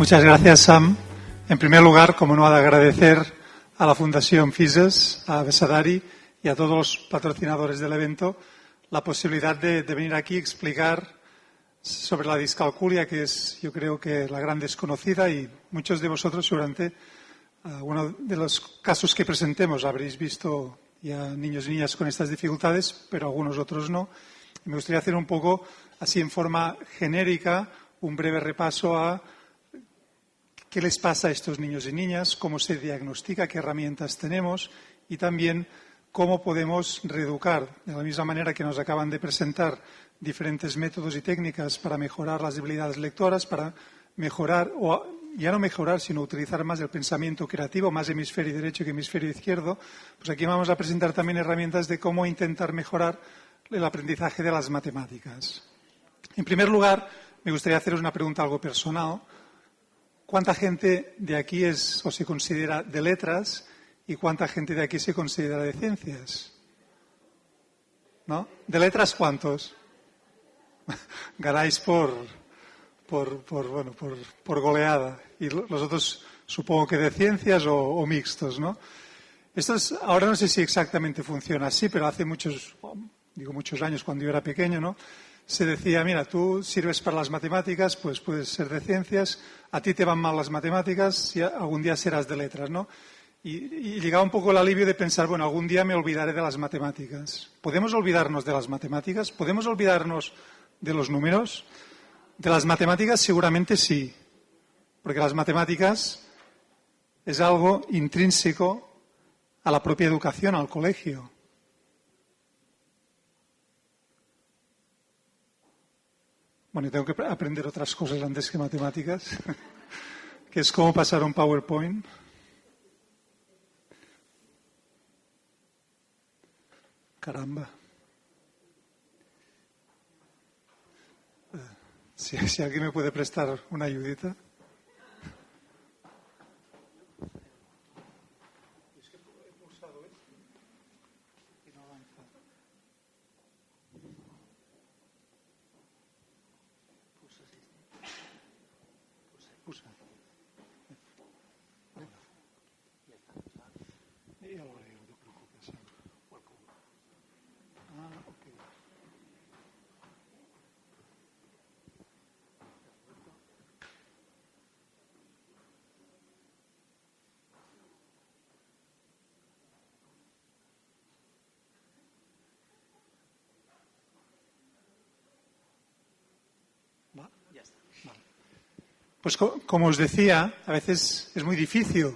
Muchas gracias, Sam. En primer lugar, como no ha de agradecer a la Fundación FISES, a Besadari y a todos los patrocinadores del evento la posibilidad de venir aquí a explicar sobre la discalculia, que es, yo creo, que la gran desconocida, y muchos de vosotros seguramente uno de los casos que presentemos habréis visto ya niños y niñas con estas dificultades, pero algunos otros no. Y me gustaría hacer un poco, así en forma genérica, un breve repaso a qué les pasa a estos niños y niñas, cómo se diagnostica, qué herramientas tenemos y también cómo podemos reeducar, de la misma manera que nos acaban de presentar diferentes métodos y técnicas para mejorar las habilidades lectoras, para mejorar, o ya no mejorar, sino utilizar más el pensamiento creativo, más hemisferio derecho que hemisferio izquierdo. Pues aquí vamos a presentar también herramientas de cómo intentar mejorar el aprendizaje de las matemáticas. En primer lugar, me gustaría haceros una pregunta algo personal. ¿Cuánta gente de aquí es o se considera de letras y cuánta gente de aquí se considera de ciencias? ¿No? ¿De letras cuántos? Ganáis por goleada. Y los otros supongo que de ciencias o mixtos, ¿no? Ahora no sé si exactamente funciona así, pero hace muchos años, cuando yo era pequeño, ¿no? Se decía, mira, tú sirves para las matemáticas, pues puedes ser de ciencias, a ti te van mal las matemáticas y algún día serás de letras, ¿no? Y llegaba un poco el alivio de pensar, bueno, algún día me olvidaré de las matemáticas. ¿Podemos olvidarnos de las matemáticas? ¿Podemos olvidarnos de los números? De las matemáticas seguramente sí, porque las matemáticas es algo intrínseco a la propia educación, al colegio. Bueno, yo tengo que aprender otras cosas antes que matemáticas, que es cómo pasar un PowerPoint. Caramba. Si alguien me puede prestar una ayudita. Es que he pulsado esto y no avanza. Pulsa. Y ahora no te preocupes. Ok. Ya está. Vale. Pues como os decía, a veces es muy difícil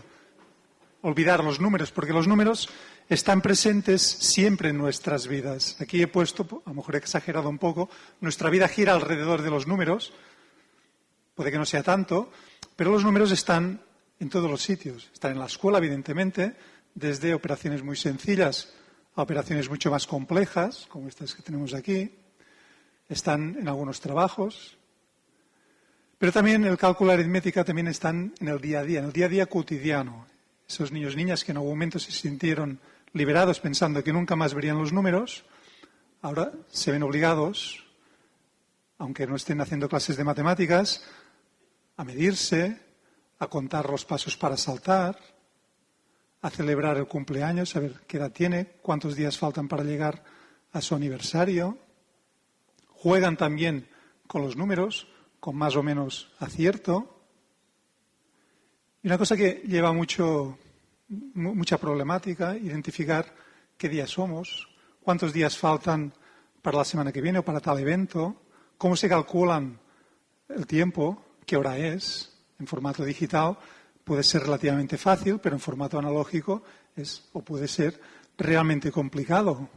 olvidar los números, porque los números están presentes siempre en nuestras vidas. Aquí he puesto, a lo mejor he exagerado un poco, nuestra vida gira alrededor de los números, puede que no sea tanto, pero los números están en todos los sitios. Están en la escuela, evidentemente, desde operaciones muy sencillas a operaciones mucho más complejas, como estas que tenemos aquí. Están en algunos trabajos. Pero también el cálculo y la aritmética también están en el día a día cotidiano. Esos niños y niñas que en algún momento se sintieron liberados pensando que nunca más verían los números, ahora se ven obligados, aunque no estén haciendo clases de matemáticas, a medirse, a contar los pasos para saltar, a celebrar el cumpleaños, a ver qué edad tiene, cuántos días faltan para llegar a su aniversario. Juegan también con los números, con más o menos acierto. Y una cosa que lleva mucha problemática, identificar qué día somos, cuántos días faltan para la semana que viene o para tal evento, cómo se calculan el tiempo, qué hora es. En formato digital puede ser relativamente fácil, pero en formato analógico puede ser realmente complicado.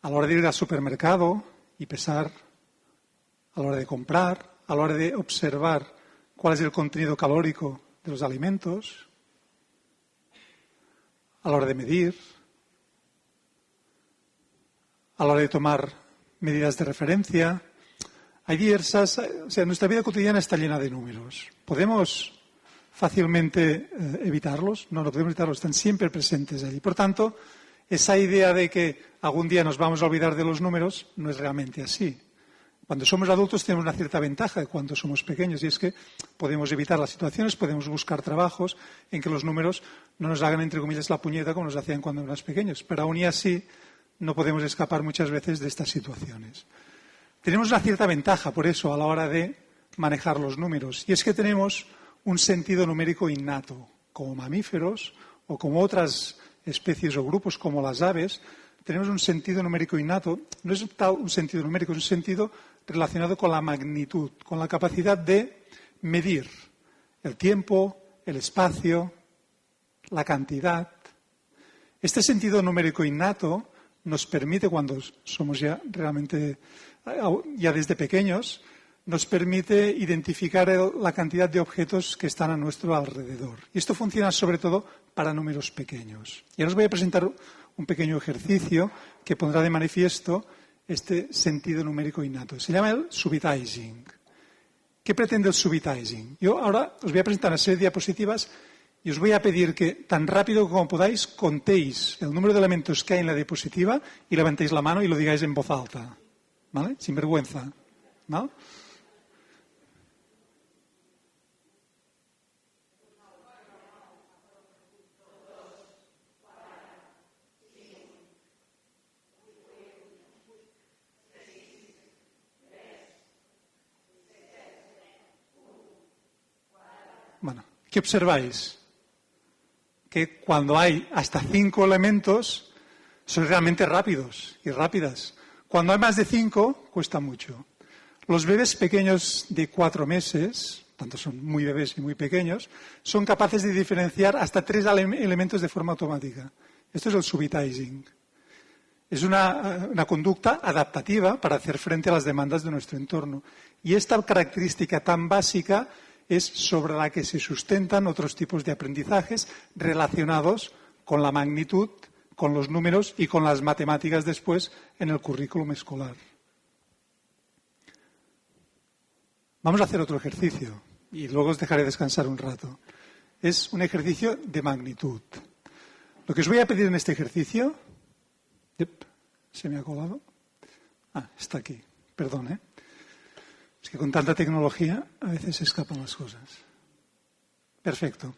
A la hora de ir al supermercado y pesar, a la hora de comprar, a la hora de observar cuál es el contenido calórico de los alimentos, a la hora de medir, a la hora de tomar medidas de referencia. Hay diversas, nuestra vida cotidiana está llena de números. ¿Podemos fácilmente evitarlos? No podemos evitarlos, están siempre presentes allí. Por tanto, esa idea de que algún día nos vamos a olvidar de los números no es realmente así. Cuando somos adultos tenemos una cierta ventaja de cuando somos pequeños y es que podemos evitar las situaciones, podemos buscar trabajos en que los números no nos hagan, entre comillas, la puñeta como nos hacían cuando éramos pequeños. Pero aún y así no podemos escapar muchas veces de estas situaciones. Tenemos una cierta ventaja, por eso, a la hora de manejar los números. Y es que tenemos un sentido numérico innato, como mamíferos o como otras especies o grupos como las aves. Tenemos un sentido numérico innato. No es tal un sentido numérico, es un sentido relacionado con la magnitud, con la capacidad de medir el tiempo, el espacio, la cantidad. Este sentido numérico innato nos permite, cuando somos ya realmente, ya desde pequeños, nos permite identificar la cantidad de objetos que están a nuestro alrededor. Y esto funciona sobre todo para números pequeños. Y ahora os voy a presentar un pequeño ejercicio que pondrá de manifiesto este sentido numérico innato. Se llama el subitizing. ¿Qué pretende el subitizing? Yo ahora os voy a presentar una serie de diapositivas y os voy a pedir que tan rápido como podáis contéis el número de elementos que hay en la diapositiva y levantéis la mano y lo digáis en voz alta. ¿Vale? Sin vergüenza. ¿No? Bueno, ¿qué observáis? Que cuando hay hasta 5 elementos, son realmente rápidos y rápidas. Cuando hay más de 5, cuesta mucho. Los bebés pequeños de 4 meses, tanto son muy bebés y muy pequeños, son capaces de diferenciar hasta 3 elementos de forma automática. Esto es el subitizing. Es una conducta adaptativa para hacer frente a las demandas de nuestro entorno. Y esta característica tan básica es sobre la que se sustentan otros tipos de aprendizajes relacionados con la magnitud, con los números y con las matemáticas después en el currículum escolar. Vamos a hacer otro ejercicio y luego os dejaré descansar un rato. Es un ejercicio de magnitud. Lo que os voy a pedir en este ejercicio... ¿Se me ha colado? Está aquí. Perdón, ¿eh? Es que con tanta tecnología a veces se escapan las cosas. Perfecto.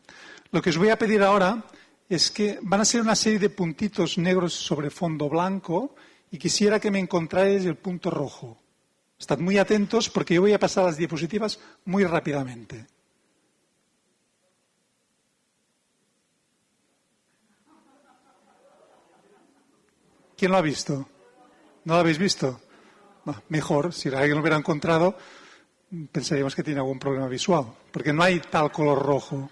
Lo que os voy a pedir ahora es que van a ser una serie de puntitos negros sobre fondo blanco y quisiera que me encontráis el punto rojo. Estad muy atentos porque yo voy a pasar las diapositivas muy rápidamente. ¿Quién lo ha visto? ¿No lo habéis visto? Mejor, si alguien lo hubiera encontrado, pensaríamos que tiene algún problema visual, porque no hay tal color rojo.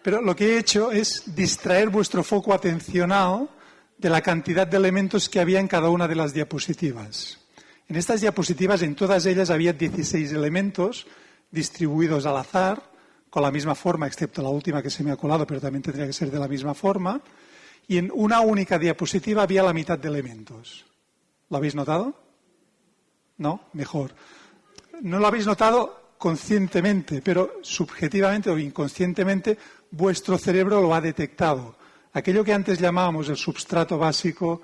Pero lo que he hecho es distraer vuestro foco atencional de la cantidad de elementos que había en cada una de las diapositivas. En estas diapositivas, en todas ellas, había 16 elementos distribuidos al azar, con la misma forma, excepto la última que se me ha colado, pero también tendría que ser de la misma forma. Y en una única diapositiva había la mitad de elementos. ¿Lo habéis notado? ¿No? Mejor. No lo habéis notado conscientemente, pero subjetivamente o inconscientemente vuestro cerebro lo ha detectado. Aquello que antes llamábamos el substrato básico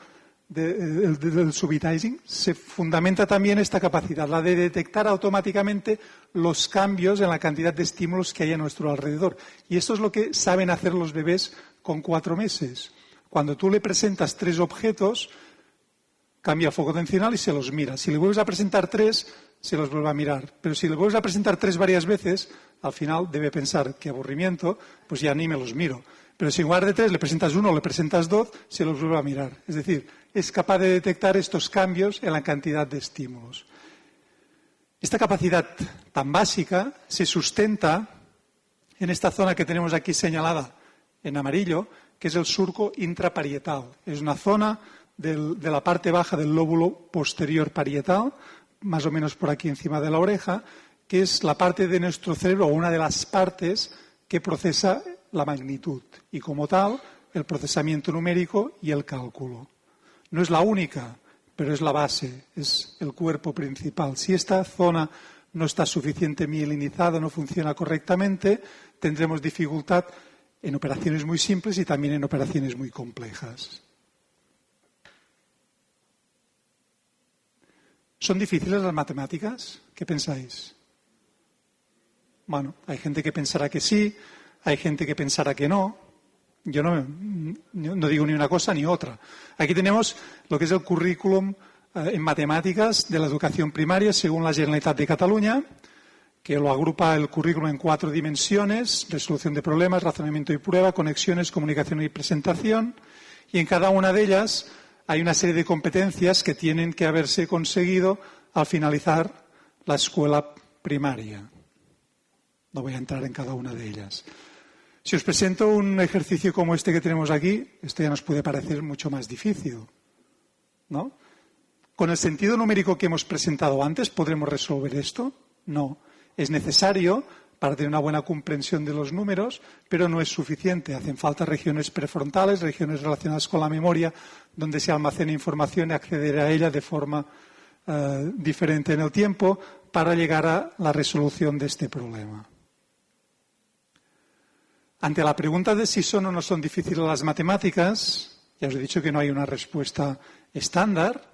del subitizing, se fundamenta también esta capacidad, la de detectar automáticamente los cambios en la cantidad de estímulos que hay a nuestro alrededor. Y esto es lo que saben hacer los bebés con 4 meses. Cuando tú le presentas 3 objetos, cambia el foco atencional y se los mira. Si le vuelves a presentar 3, se los vuelve a mirar. Pero si le vuelves a presentar 3 varias veces, al final debe pensar, qué aburrimiento, pues ya ni me los miro. Pero si en lugar de 3 le presentas 1 o le presentas 2, se los vuelve a mirar. Es decir, es capaz de detectar estos cambios en la cantidad de estímulos. Esta capacidad tan básica se sustenta en esta zona que tenemos aquí señalada en amarillo, que es el surco intraparietal. Es una zona de la parte baja del lóbulo posterior parietal, más o menos por aquí encima de la oreja, que es la parte de nuestro cerebro, o una de las partes que procesa la magnitud y, como tal, el procesamiento numérico y el cálculo. No es la única, pero es la base, es el cuerpo principal. Si esta zona no está suficientemente mielinizada, no funciona correctamente, tendremos dificultad en operaciones muy simples y también en operaciones muy complejas. ¿Son difíciles las matemáticas? ¿Qué pensáis? Bueno, hay gente que pensará que sí, hay gente que pensará que no. Yo no digo ni una cosa ni otra. Aquí tenemos lo que es el currículum en matemáticas de la educación primaria según la Generalitat de Cataluña, que lo agrupa el currículum en 4 dimensiones: resolución de problemas, razonamiento y prueba, conexiones, comunicación y presentación. Y en cada una de ellas hay una serie de competencias que tienen que haberse conseguido al finalizar la escuela primaria. No voy a entrar en cada una de ellas. Si os presento un ejercicio como este que tenemos aquí, esto ya nos puede parecer mucho más difícil, ¿no? ¿Con el sentido numérico que hemos presentado antes podremos resolver esto? No. Es necesario para tener una buena comprensión de los números, pero no es suficiente. Hacen falta regiones prefrontales, regiones relacionadas con la memoria, donde se almacena información y acceder a ella de forma diferente en el tiempo para llegar a la resolución de este problema. Ante la pregunta de si son o no son difíciles las matemáticas, ya os he dicho que no hay una respuesta estándar.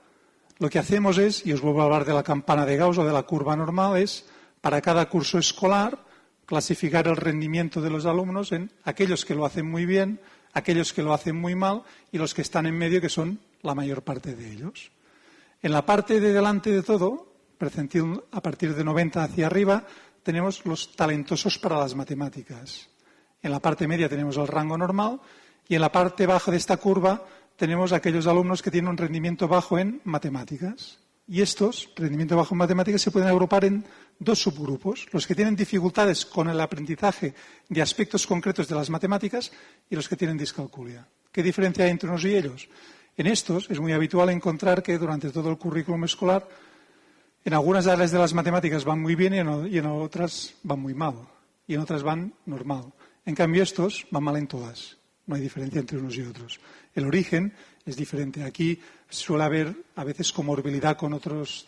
Lo que hacemos es, y os vuelvo a hablar de la campana de Gauss o de la curva normal, es para cada curso escolar clasificar el rendimiento de los alumnos en aquellos que lo hacen muy bien, aquellos que lo hacen muy mal y los que están en medio, que son la mayor parte de ellos. En la parte de delante de todo, percentil a partir de 90 hacia arriba, tenemos los talentosos para las matemáticas. En la parte media tenemos el rango normal y en la parte baja de esta curva tenemos aquellos alumnos que tienen un rendimiento bajo en matemáticas. Y estos, rendimiento bajo en matemáticas, se pueden agrupar en 2 subgrupos: los que tienen dificultades con el aprendizaje de aspectos concretos de las matemáticas y los que tienen discalculia. ¿Qué diferencia hay entre unos y ellos? En estos es muy habitual encontrar que durante todo el currículum escolar, en algunas áreas de las matemáticas van muy bien y en otras van muy mal, y en otras van normal. En cambio, estos van mal en todas. No hay diferencia entre unos y otros. El origen es diferente. Aquí suele haber a veces comorbilidad con otros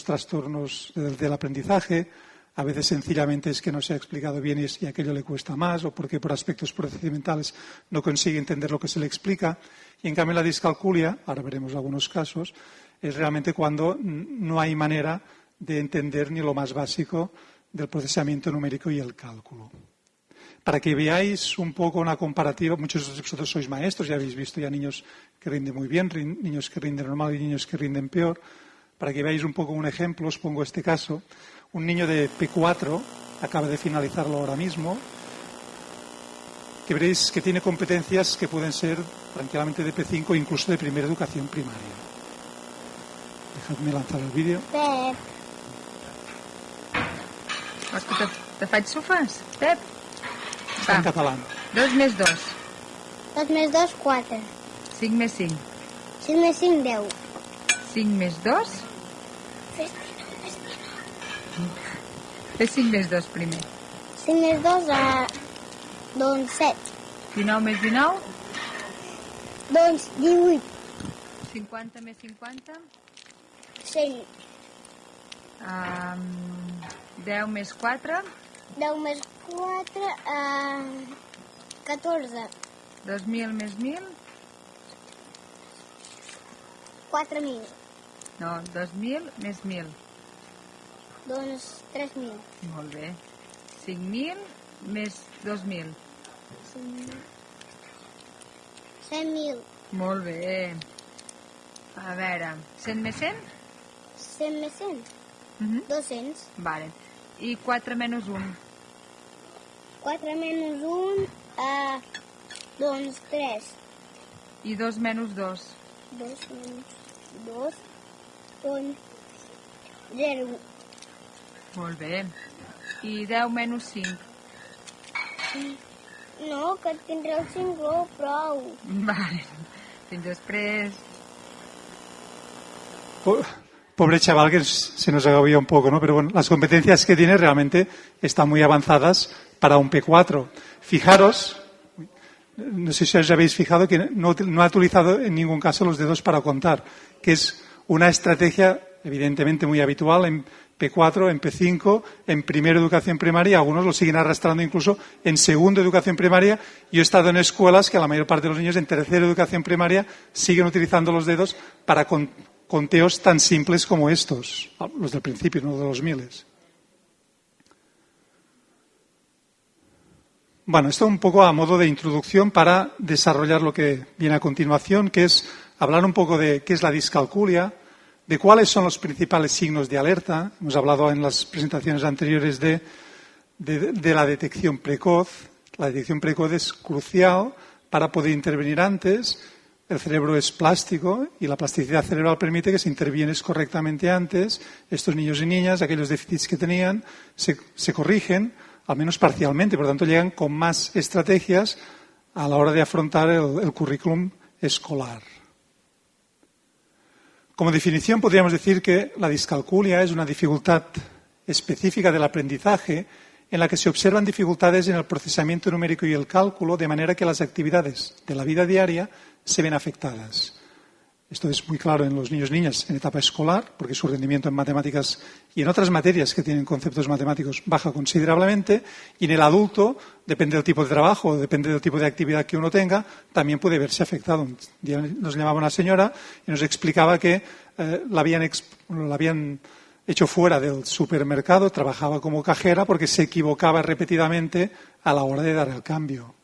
trastornos del aprendizaje. A veces sencillamente es que no se ha explicado bien y aquello le cuesta más, o porque por aspectos procedimentales no consigue entender lo que se le explica. Y en cambio la discalculia, ahora veremos algunos casos, es realmente cuando no hay manera de entender ni lo más básico del procesamiento numérico y el cálculo. Para que veáis un poco una comparativa, muchos de vosotros sois maestros, ya habéis visto ya niños que rinden muy bien, niños que rinden normal y niños que rinden peor. Para que veáis un poco un ejemplo, os pongo este caso. Un niño de P4, acaba de finalizarlo ahora mismo, que veréis que tiene competencias que pueden ser tranquilamente de P5 o incluso de primera educación primaria. Dejadme lanzar el vídeo. Pep. Vols que te faig sofes, Pep? Està en català. 2 més 2. 2 més 2, 4. 5 més 5. 5 més 5, 10. 5 més 2. Fes 5 més 2 primer. 5 més 2, doncs 7. 19 més 19. Doncs 18. 50 més 50. 100. 10 més 4. 10 més 4, 14. 2.000 més 1.000. 4.000. No, 2.000 més 1.000. Doncs 3.000. Molt bé. 5.000 més 2.000. 100.000. Molt bé. A veure, 100 més 100? 100 més 100? 200. Vale. I 4 menys 1? 4 menys 1, doncs 3. I 2 menys 2? 2 menys 2, doncs 0. Molt bé. I 10 menys 5? No, que tindré el 5 prou. Vale. Fins després. Pobre chaval que se nos agobia un poco, ¿no? Pero bueno, las competencias que tiene realmente están muy avanzadas para un P4. Fijaros, no sé si os habéis fijado que no ha utilizado en ningún caso los dedos para contar, que es una estrategia evidentemente muy habitual en P4, en P5, en primera educación primaria, algunos lo siguen arrastrando incluso en segunda educación primaria. Yo he estado en escuelas que la mayor parte de los niños en tercera educación primaria siguen utilizando los dedos para conteos tan simples como estos, los del principio, no de los miles. Bueno, esto un poco a modo de introducción para desarrollar lo que viene a continuación, que es hablar un poco de qué es la discalculia, de cuáles son los principales signos de alerta. Hemos hablado en las presentaciones anteriores de la detección precoz. La detección precoz es crucial para poder intervenir antes. El cerebro es plástico y la plasticidad cerebral permite que si intervienes correctamente antes, estos niños y niñas, aquellos déficits que tenían, se corrigen, al menos parcialmente. Por lo tanto, llegan con más estrategias a la hora de afrontar el currículum escolar. Como definición, podríamos decir que la discalculia es una dificultad específica del aprendizaje en la que se observan dificultades en el procesamiento numérico y el cálculo, de manera que las actividades de la vida diaria se ven afectadas. Esto es muy claro en los niños y niñas en etapa escolar, porque su rendimiento en matemáticas y en otras materias que tienen conceptos matemáticos baja considerablemente, y en el adulto, depende del tipo de trabajo, depende del tipo de actividad que uno tenga, también puede verse afectado. Un día nos llamaba una señora y nos explicaba que la habían hecho fuera del supermercado, trabajaba como cajera porque se equivocaba repetidamente a la hora de dar el cambio.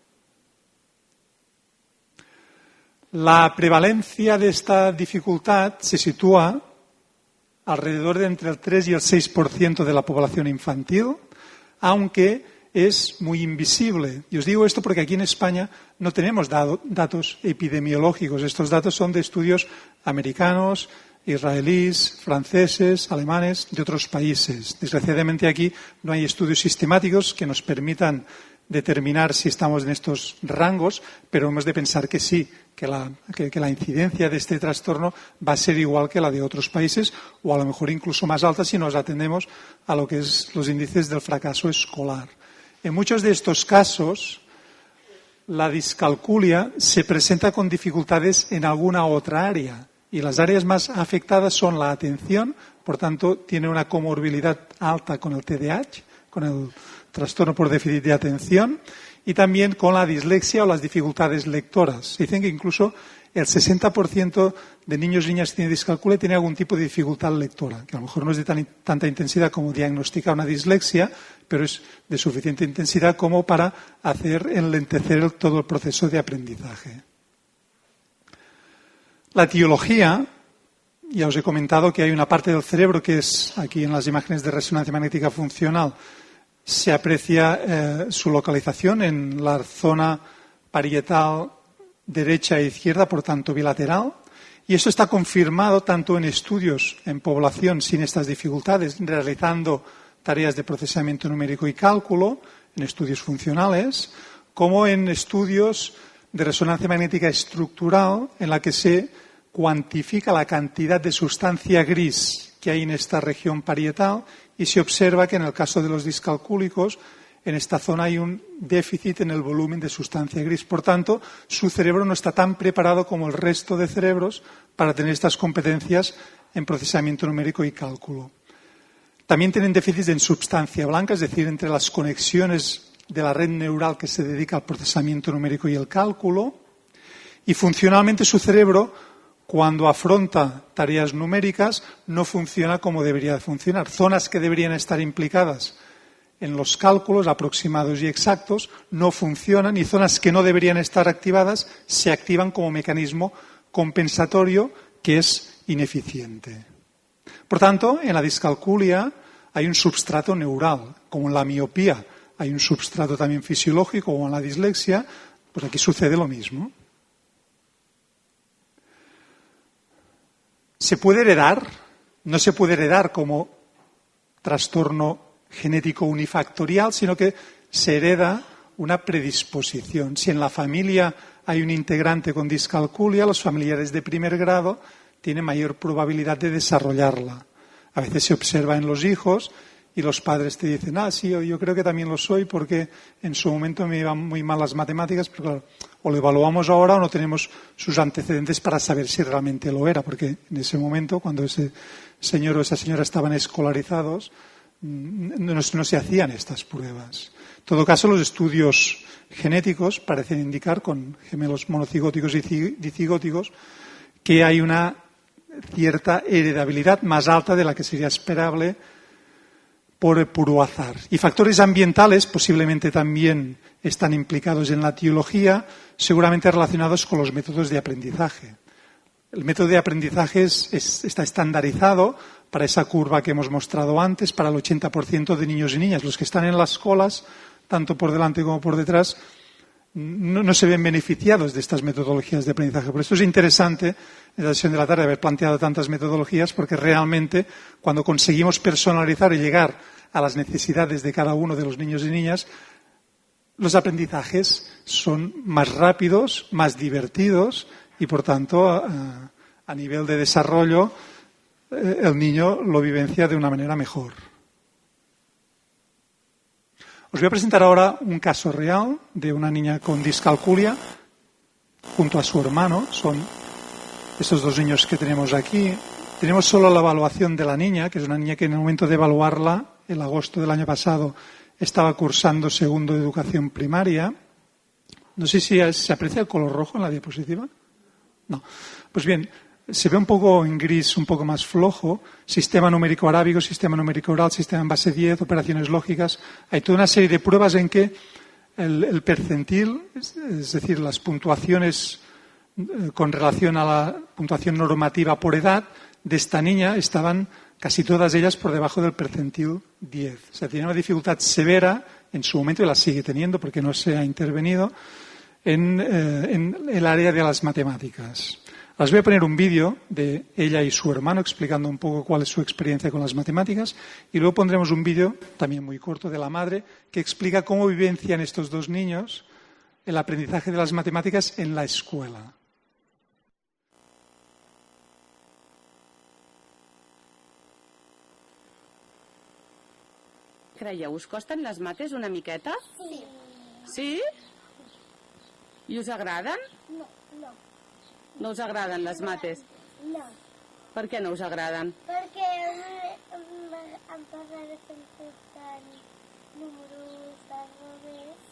La prevalencia de esta dificultad se sitúa alrededor de entre el 3 y el 6% de la población infantil, aunque es muy invisible. Y os digo esto porque aquí en España no tenemos datos epidemiológicos. Estos datos son de estudios americanos, israelíes, franceses, alemanes, de otros países. Desgraciadamente aquí no hay estudios sistemáticos que nos permitan determinar si estamos en estos rangos, pero hemos de pensar que sí, que la incidencia de este trastorno va a ser igual que la de otros países o a lo mejor incluso más alta si nos atendemos a lo que es los índices del fracaso escolar. En muchos de estos casos, la discalculia se presenta con dificultades en alguna otra área y las áreas más afectadas son la atención, por tanto, tiene una comorbilidad alta con el TDAH, con el trastorno por déficit de atención, y también con la dislexia o las dificultades lectoras. Se dicen que incluso el 60% de niños y niñas que tienen discalculia tiene algún tipo de dificultad lectora, que a lo mejor no es de tanta intensidad como diagnosticar una dislexia, pero es de suficiente intensidad como para hacer enlentecer todo el proceso de aprendizaje. La etiología, ya os he comentado que hay una parte del cerebro que es, aquí en las imágenes de resonancia magnética funcional, se aprecia su localización en la zona parietal derecha e izquierda, por tanto bilateral, y esto está confirmado tanto en estudios en población sin estas dificultades, realizando tareas de procesamiento numérico y cálculo, en estudios funcionales, como en estudios de resonancia magnética estructural en la que se cuantifica la cantidad de sustancia gris que hay en esta región parietal y se observa que en el caso de los discalcúlicos en esta zona hay un déficit en el volumen de sustancia gris. Por tanto, su cerebro no está tan preparado como el resto de cerebros para tener estas competencias en procesamiento numérico y cálculo. También tienen déficits en sustancia blanca, es decir, entre las conexiones de la red neural que se dedica al procesamiento numérico y el cálculo. Y funcionalmente su cerebro, cuando afronta tareas numéricas, no funciona como debería funcionar. Zonas que deberían estar implicadas en los cálculos aproximados y exactos no funcionan y zonas que no deberían estar activadas se activan como mecanismo compensatorio que es ineficiente. Por tanto, en la discalculia hay un substrato neural, como en la miopía hay un substrato también fisiológico, como en la dislexia, pues aquí sucede lo mismo. ¿Se puede heredar? No se puede heredar como trastorno genético unifactorial, sino que se hereda una predisposición. Si en la familia hay un integrante con discalculia, los familiares de primer grado tienen mayor probabilidad de desarrollarla. A veces se observa en los hijos y los padres te dicen, sí, yo creo que también lo soy porque en su momento me iban muy mal las matemáticas, pero claro, o lo evaluamos ahora o no tenemos sus antecedentes para saber si realmente lo era, porque en ese momento, cuando ese señor o esa señora estaban escolarizados, no se hacían estas pruebas. En todo caso, los estudios genéticos parecen indicar, con gemelos monocigóticos y dicigóticos, que hay una cierta heredabilidad más alta de la que sería esperable por puro azar. Y factores ambientales posiblemente también están implicados en la etiología, seguramente relacionados con los métodos de aprendizaje. El método de aprendizaje está estandarizado para esa curva que hemos mostrado antes, para el 80% de niños y niñas. Los que están en las colas, tanto por delante como por detrás, no se ven beneficiados de estas metodologías de aprendizaje. Por eso es interesante en la sesión de la tarde haber planteado tantas metodologías, porque realmente cuando conseguimos personalizar y llegar a las necesidades de cada uno de los niños y niñas, los aprendizajes son más rápidos, más divertidos y, por tanto, a nivel de desarrollo, el niño lo vivencia de una manera mejor. Os voy a presentar ahora un caso real de una niña con discalculia junto a su hermano. Son estos dos niños que tenemos aquí. Tenemos solo la evaluación de la niña, que es una niña que en el momento de evaluarla, en agosto del año pasado, estaba cursando segundo de educación primaria. No sé si se aprecia el color rojo en la diapositiva. No. Pues bien, se ve un poco en gris, un poco más flojo. Sistema numérico arábigo, sistema numérico oral, sistema en base 10, operaciones lógicas. Hay toda una serie de pruebas en que el percentil, es decir, las puntuaciones con relación a la puntuación normativa por edad de esta niña estaban casi todas ellas por debajo del percentil 10. O sea, tiene una dificultad severa en su momento, y la sigue teniendo porque no se ha intervenido, en el área de las matemáticas. Os voy a poner un vídeo de ella y su hermano explicando un poco cuál es su experiencia con las matemáticas, y luego pondremos un vídeo, también muy corto, de la madre, que explica cómo vivencian estos dos niños el aprendizaje de las matemáticas en la escuela. Creieu, us costen les mates una miqueta? Sí. Sí? I us agraden? No. No us agraden les mates? No. Per què no us agraden? Perquè em passaré pensant números al revés.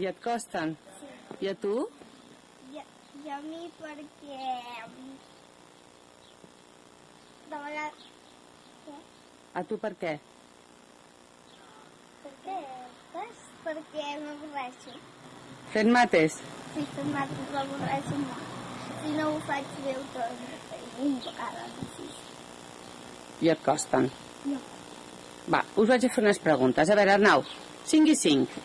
I et costen? Sí. I a tu? I a mi perquè de vegades... A tu per què? Per què? Perquè m'avorreixo. Fent mates? Si fem mates m'avorreixo molt. Si no ho faig bé ho torno a fer un vegada difícil. I et costen? No. Va, us vaig a fer unes preguntes. A veure, Arnau, 5 i 5.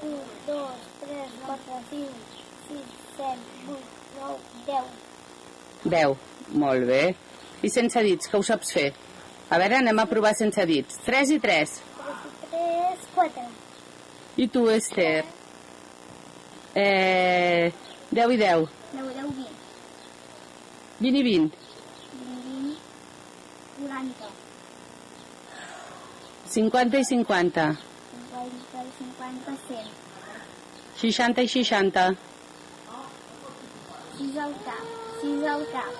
1, 2, 3, 4, 5, 6, 7, 8, 9, 10. 10. Molt bé. I sense dits, que ho saps fer? A veure, anem a provar sense dits. 3 i 3. 3, 4. I tu, Esther? 10 i 10. 9, 10, 20. 20 i 20. 20, 40. 50 i 50. 50 i 50, 100. 60 i 60. 6 al cap. 6 al cap.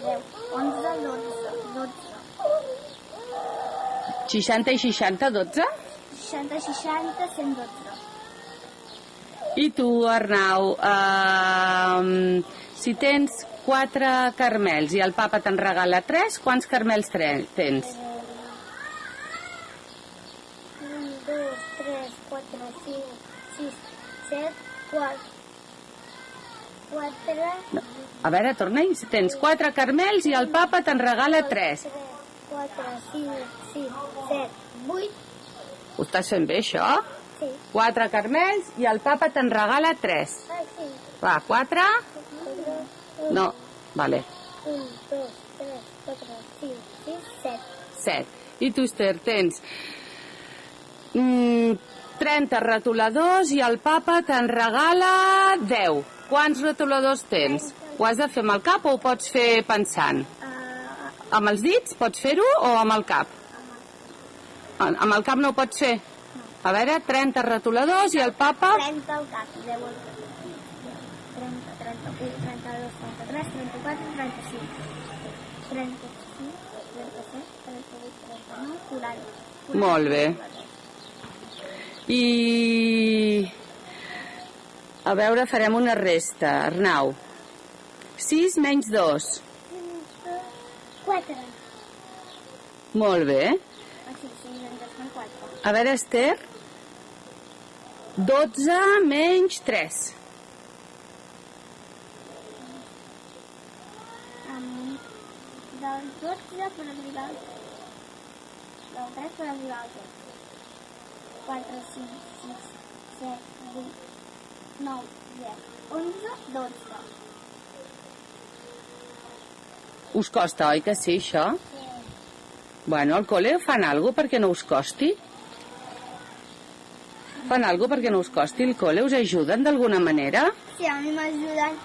10, 11, 12, 12. 60 i 60, 12? 60, 60, 112. I tu, Arnau, si tens 4 carmels i el papa te'n regala 3, quants carmels tens? 1, 2, 3, 4, 5, 6, 7, 4. 4. A veure, torna-hi. Si tens 4 carmels i el papa te'n regala 3. 3, 4, 5, 6, 7, 8. Ho estàs fent bé, això? Sí. 4 carmels i el papa te'n regala 3. Ah, sí. Va, 4? No, vale. 1, 2, 3, 4, 5, 6, 7. 7. I tu, Esther, tens 30 retoladors i el papa te'n regala 10. Quants retoladors tens? Ho has de fer amb el cap o ho pots fer pensant? Amb els dits pots fer-ho o amb el cap? Amb el cap no ho pots fer? A veure, 30 retoladors i el papa... 30 al cap, 10 al cap. 30, 31, 32, 33, 34, 35. 35, 37, 38, 39, 40. Molt bé. I A veure, farem una resta. Arnau. 6 menys 2. 4. Molt bé. Sí, 6 menys 2 fan 4. A veure, Esther. 12 menys 3. Del 12 per arribar al 3. Del 3 per arribar al 3. 4, 5, 6, 7, 8, 9, 10, 11, 12. Us costa, oi que sí, això? Sí. Bueno, al col·le fan alguna cosa perquè no us costi? Fan alguna cosa perquè no us costi el col·le? Us ajuden d'alguna manera? Sí, a mi m'ajuden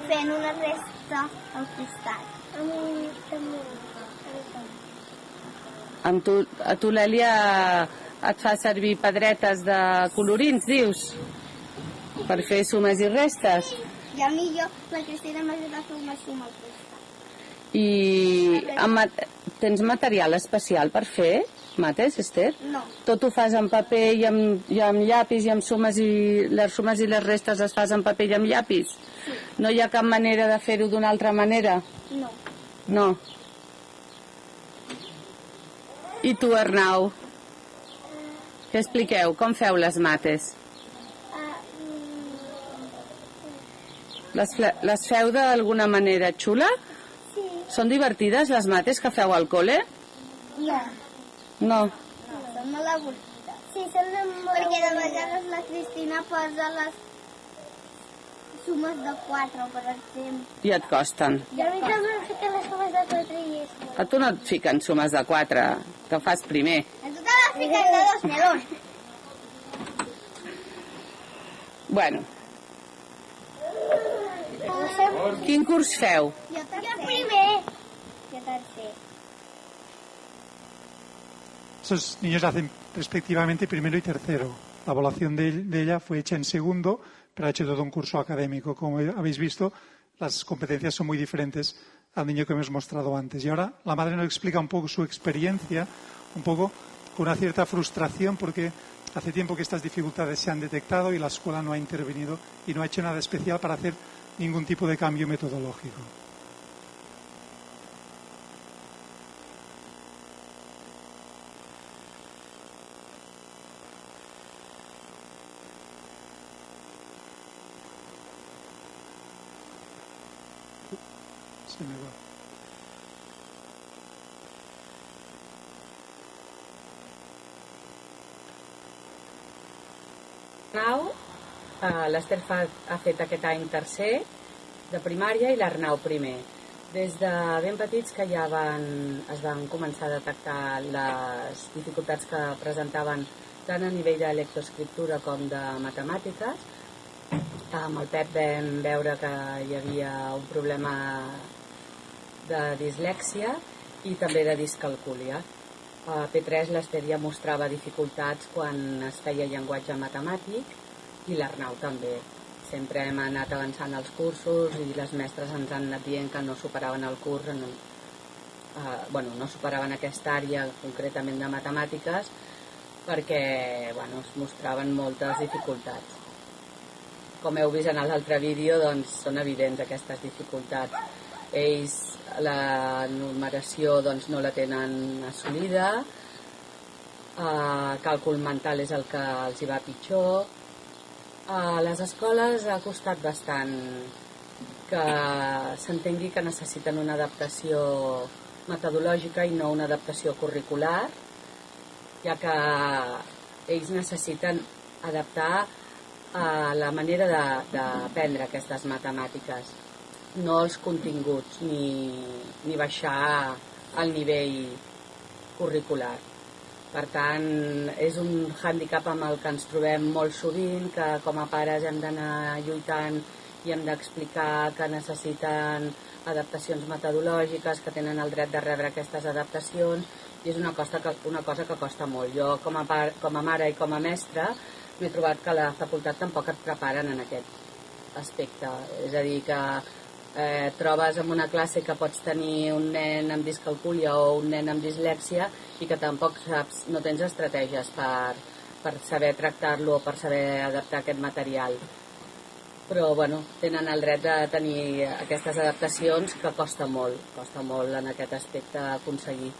fent una resta al costat. A mi també. A tu, l'Èlia, et fa servir pedretes de colorins, dius? Per fer sumes i restes? I a mi la Cristina m'ajuda a fer una suma al costat. I tens material especial per fer mates, Esther? No. Tot ho fas en paper i amb llapis i amb sumes i les sumes i les restes es fas en paper i amb llapis? Sí. No hi ha cap manera de fer-ho d'una altra manera? No. No. I tu, Arnau? Què expliqueu? Com feu les mates? Les feu d'alguna manera xula? Sí. Són divertides les mates que feu al col·le? No. No. No, són molt avorrides. Sí, són molt perquè de vegades la Cristina posa les sumes de 4, per exemple. I et costen. I a mi també em fiquen les sumes de 4 i és molt. A tu no et fiquen sumes de 4, que fas primer. A tu te les fiquen de 2 melons. Bueno, No sé. quin curs feu? Jo primer. Jo tercer. Esos niños hacen respectivamente primero y tercero. La evaluación de ella fue hecha en segundo, pero ha hecho todo un curso académico. Como habéis visto, las competencias son muy diferentes al niño que hemos mostrado antes. Y ahora la madre nos explica un poco su experiencia, un poco con una cierta frustración, porque hace tiempo que estas dificultades se han detectado y la escuela no ha intervenido y no ha hecho nada especial para hacer ningún tipo de cambio metodológico. Se me va. L'Esther ha fet aquest any tercer de primària i l'Arnau primer. Des de ben petits que ja es van començar a detectar les dificultats que presentaven tant a nivell de lectoescriptura com de matemàtiques. Amb el Pep vam veure que hi havia un problema de dislèxia i també de discalcúlia. A P3 l'Esther ja mostrava dificultats quan es feia llenguatge matemàtic i l'Arnau també. Sempre hem anat avançant els cursos i les mestres ens han anat dient que no superaven el curs, no superaven aquesta àrea concretament de matemàtiques perquè es mostraven moltes dificultats. Com heu vist en l'altre vídeo, doncs són evidents aquestes dificultats. Ells la numeració no la tenen assolida, càlcul mental és el que els hi va pitjor. A les escoles ha costat bastant que s'entengui que necessiten una adaptació metodològica i no una adaptació curricular, ja que ells necessiten adaptar la manera d'aprendre aquestes matemàtiques, no els continguts ni baixar el nivell curricular. Per tant, és un hàndicap amb el que ens trobem molt sovint, que com a pares hem d'anar lluitant i hem d'explicar que necessiten adaptacions metodològiques, que tenen el dret de rebre aquestes adaptacions, i és una cosa que costa molt. Jo, com a mare i com a mestra, m'he trobat que a la facultat tampoc et preparen en aquest aspecte. És a dir, que trobes en una classe que pots tenir un nen amb discalcúlia o un nen amb dislèxia i que tampoc saps, no tens estratègies per saber tractar-lo o per saber adaptar aquest material. però bueno, tenen el dret de tenir aquestes adaptacions que costa molt en aquest aspecte aconseguir.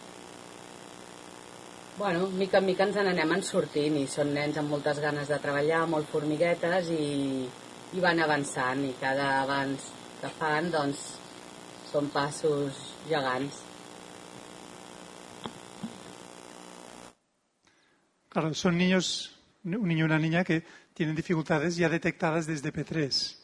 Bueno, mica en mica ens n'anem sortint i són nens amb moltes ganes de treballar, molt formiguetes i van avançant i cada avanç que fan doncs són passos gegants. Claro, son niños, un niño y una niña que tienen dificultades ya detectadas desde P3.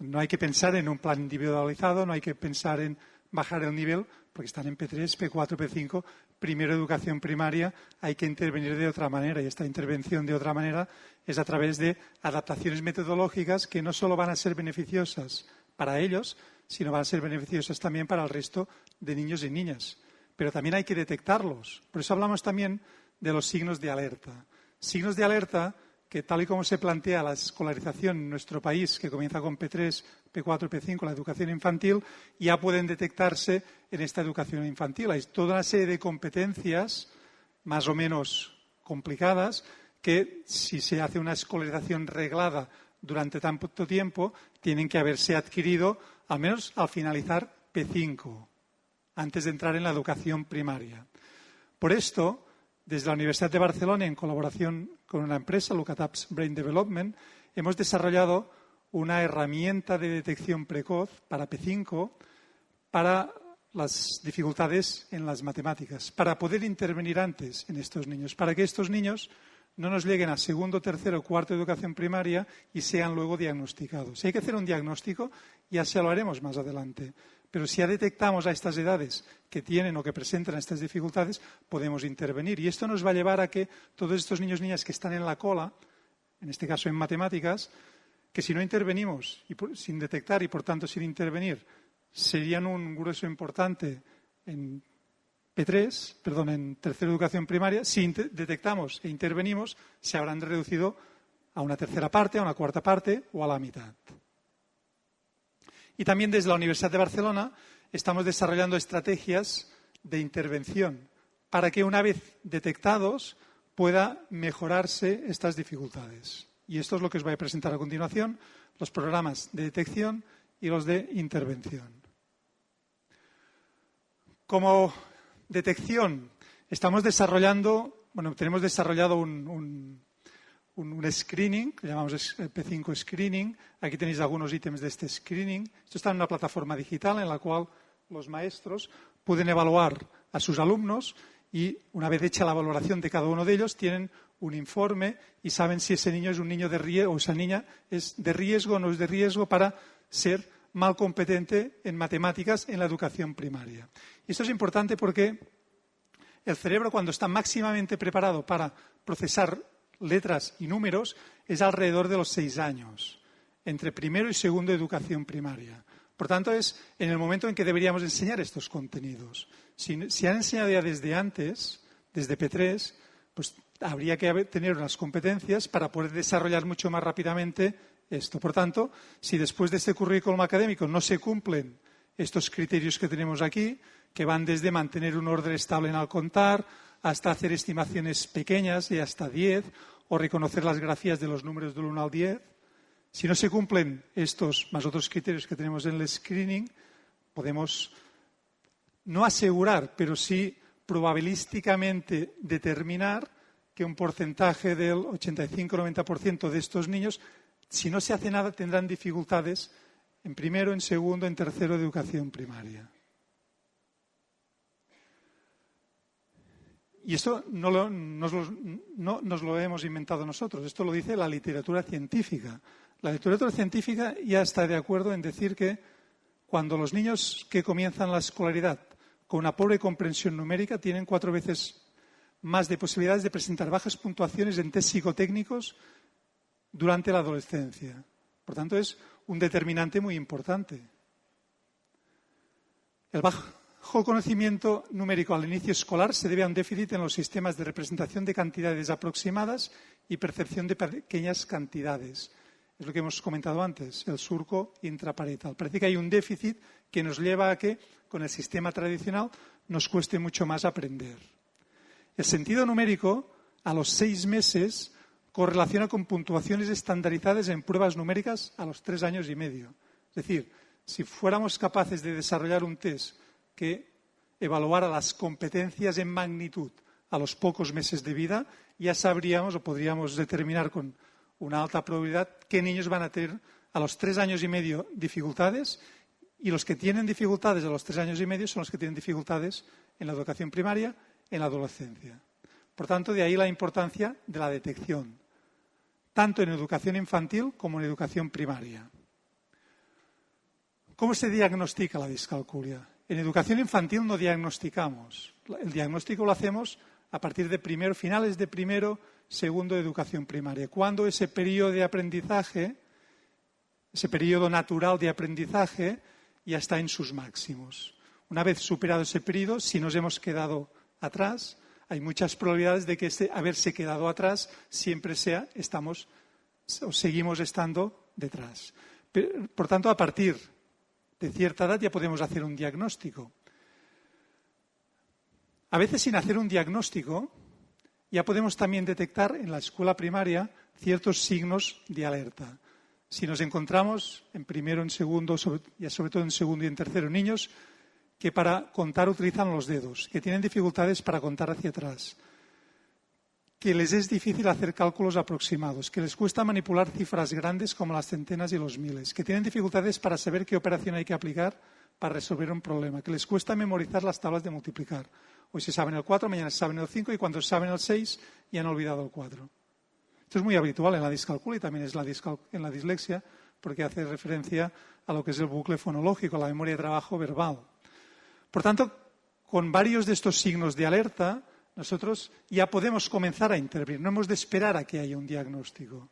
No hay que pensar en un plan individualizado, no hay que pensar en bajar el nivel, porque están en P3, P4, P5, primero educación primaria, hay que intervenir de otra manera. Y esta intervención de otra manera es a través de adaptaciones metodológicas que no solo van a ser beneficiosas para ellos, sino van a ser beneficiosas también para el resto de niños y niñas. Pero también hay que detectarlos. Por eso hablamos también de los signos de alerta. Signos de alerta que, tal y como se plantea la escolarización en nuestro país, que comienza con P3, P4, P5, la educación infantil, ya pueden detectarse en esta educación infantil. Hay toda una serie de competencias más o menos complicadas que, si se hace una escolarización reglada durante tanto tiempo, tienen que haberse adquirido al menos al finalizar P5, antes de entrar en la educación primaria. Por esto, desde la Universidad de Barcelona, en colaboración con una empresa, Lucatabs Brain Development, hemos desarrollado una herramienta de detección precoz para P5 para las dificultades en las matemáticas, para poder intervenir antes en estos niños, para que estos niños no nos lleguen a segundo, tercero, cuarto de educación primaria y sean luego diagnosticados. Si hay que hacer un diagnóstico, ya se lo haremos más adelante. Pero si ya detectamos a estas edades que tienen o que presentan estas dificultades, podemos intervenir. Y esto nos va a llevar a que todos estos niños y niñas que están en la cola, en este caso en matemáticas, que si no intervenimos sin detectar y por tanto sin intervenir, serían un grueso importante en en tercera educación primaria. Si detectamos e intervenimos, se habrán reducido a una tercera parte, a una cuarta parte o a la mitad. Y también desde la Universidad de Barcelona estamos desarrollando estrategias de intervención para que, una vez detectados, pueda mejorarse estas dificultades. Y esto es lo que os voy a presentar a continuación, los programas de detección y los de intervención. Como detección, tenemos desarrollado un screening, que llamamos P5 Screening. Aquí tenéis algunos ítems de este screening. Esto está en una plataforma digital en la cual los maestros pueden evaluar a sus alumnos y, una vez hecha la valoración de cada uno de ellos, tienen un informe y saben si ese niño es un niño de riesgo o esa niña es de riesgo o no es de riesgo para ser mal competente en matemáticas en la educación primaria. Y esto es importante porque el cerebro, cuando está máximamente preparado para procesar letras y números, es alrededor de los 6 años, entre primero y segundo de educación primaria. Por tanto, es en el momento en que deberíamos enseñar estos contenidos. Si han enseñado ya desde antes, desde P3, pues habría que tener unas competencias para poder desarrollar mucho más rápidamente esto. Por tanto, si después de este currículum académico no se cumplen estos criterios que tenemos aquí, que van desde mantener un orden estable en al contar, hasta hacer estimaciones pequeñas de hasta 10 o reconocer las grafías de los números del 1 al 10. Si no se cumplen estos más otros criterios que tenemos en el screening, podemos no asegurar, pero sí probabilísticamente determinar que un porcentaje del 85-90% de estos niños, si no se hace nada, tendrán dificultades en primero, en segundo, en tercero de educación primaria. Y esto no nos lo hemos inventado nosotros, esto lo dice la literatura científica. La literatura científica ya está de acuerdo en decir que cuando los niños que comienzan la escolaridad con una pobre comprensión numérica tienen 4 veces más de posibilidades de presentar bajas puntuaciones en test psicotécnicos durante la adolescencia. Por tanto, es un determinante muy importante. El bajo conocimiento numérico al inicio escolar se debe a un déficit en los sistemas de representación de cantidades aproximadas y percepción de pequeñas cantidades. Es lo que hemos comentado antes, el surco intraparietal. Parece que hay un déficit que nos lleva a que, con el sistema tradicional, nos cueste mucho más aprender. El sentido numérico, a los 6 meses, correlaciona con puntuaciones estandarizadas en pruebas numéricas a los 3 años y medio. Es decir, si fuéramos capaces de desarrollar un test que evaluara las competencias en magnitud a los pocos meses de vida, ya sabríamos o podríamos determinar con una alta probabilidad qué niños van a tener a los 3 años y medio dificultades, y los que tienen dificultades a los 3 años y medio son los que tienen dificultades en la educación primaria, en la adolescencia. Por tanto, de ahí la importancia de la detección, tanto en educación infantil como en educación primaria. ¿Cómo se diagnostica la discalculia? En educación infantil no diagnosticamos. El diagnóstico lo hacemos a partir de finales de primero, segundo de educación primaria, cuando ese periodo de aprendizaje, ese periodo natural de aprendizaje, ya está en sus máximos. Una vez superado ese periodo, si nos hemos quedado atrás, hay muchas probabilidades de que haberse quedado atrás siempre seguimos estando detrás. Por tanto, a partir de cierta edad ya podemos hacer un diagnóstico. A veces, sin hacer un diagnóstico, ya podemos también detectar en la escuela primaria ciertos signos de alerta. Si nos encontramos en primero, en segundo, sobre todo en segundo y en tercero, niños que para contar utilizan los dedos, que tienen dificultades para contar hacia atrás, que les es difícil hacer cálculos aproximados, que les cuesta manipular cifras grandes como las centenas y los miles, que tienen dificultades para saber qué operación hay que aplicar para resolver un problema, que les cuesta memorizar las tablas de multiplicar. Hoy se saben el 4, mañana se saben el 5 y cuando se saben el 6 ya han olvidado el 4. Esto es muy habitual en la discalculia y también es en la dislexia, porque hace referencia a lo que es el bucle fonológico, a la memoria de trabajo verbal. Por tanto, con varios de estos signos de alerta, nosotros ya podemos comenzar a intervenir. No hemos de esperar a que haya un diagnóstico.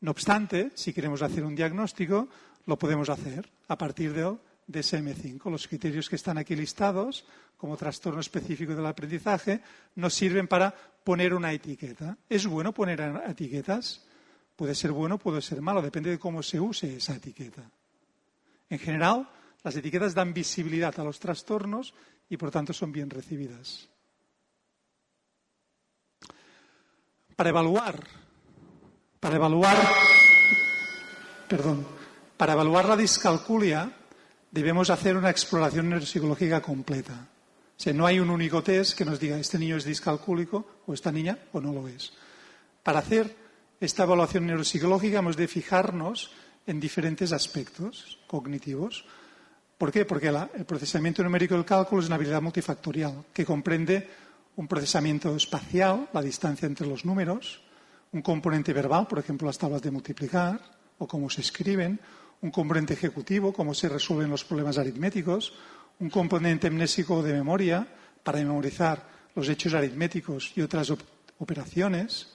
No obstante, si queremos hacer un diagnóstico, lo podemos hacer a partir del DSM-5. Los criterios que están aquí listados como trastorno específico del aprendizaje nos sirven para poner una etiqueta. ¿Es bueno poner etiquetas? Puede ser bueno, puede ser malo, depende de cómo se use esa etiqueta. En general, las etiquetas dan visibilidad a los trastornos y, por tanto, son bien recibidas. Para evaluar la discalculia debemos hacer una exploración neuropsicológica completa. O sea, no hay un único test que nos diga este niño es discalcúlico o esta niña o no lo es. Para hacer esta evaluación neuropsicológica hemos de fijarnos en diferentes aspectos cognitivos. ¿Por qué? Porque el procesamiento numérico del cálculo es una habilidad multifactorial que comprende un procesamiento espacial, la distancia entre los números, un componente verbal, por ejemplo, las tablas de multiplicar o cómo se escriben, un componente ejecutivo, cómo se resuelven los problemas aritméticos, un componente amnésico de memoria para memorizar los hechos aritméticos y otras operaciones.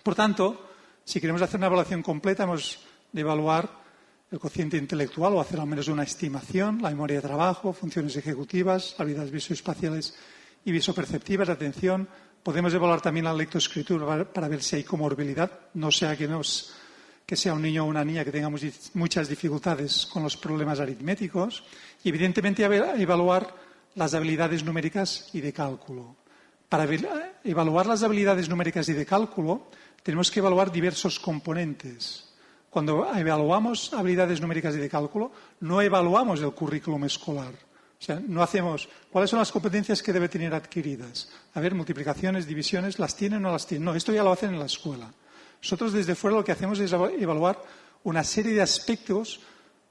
Por tanto, si queremos hacer una evaluación completa, hemos de evaluar el cociente intelectual o hacer al menos una estimación, la memoria de trabajo, funciones ejecutivas, habilidades visoespaciales y visoperceptivas, atención. Podemos evaluar también la lectoescritura para ver si hay comorbilidad, no sea que sea un niño o una niña que tenga muchas dificultades con los problemas aritméticos y, evidentemente, evaluar las habilidades numéricas y de cálculo. Para evaluar las habilidades numéricas y de cálculo, tenemos que evaluar diversos componentes. Cuando evaluamos habilidades numéricas y de cálculo, no evaluamos el currículum escolar. O sea, no hacemos cuáles son las competencias que debe tener adquiridas. A ver, multiplicaciones, divisiones, ¿las tienen o no las tienen? No, esto ya lo hacen en la escuela. Nosotros desde fuera lo que hacemos es evaluar una serie de aspectos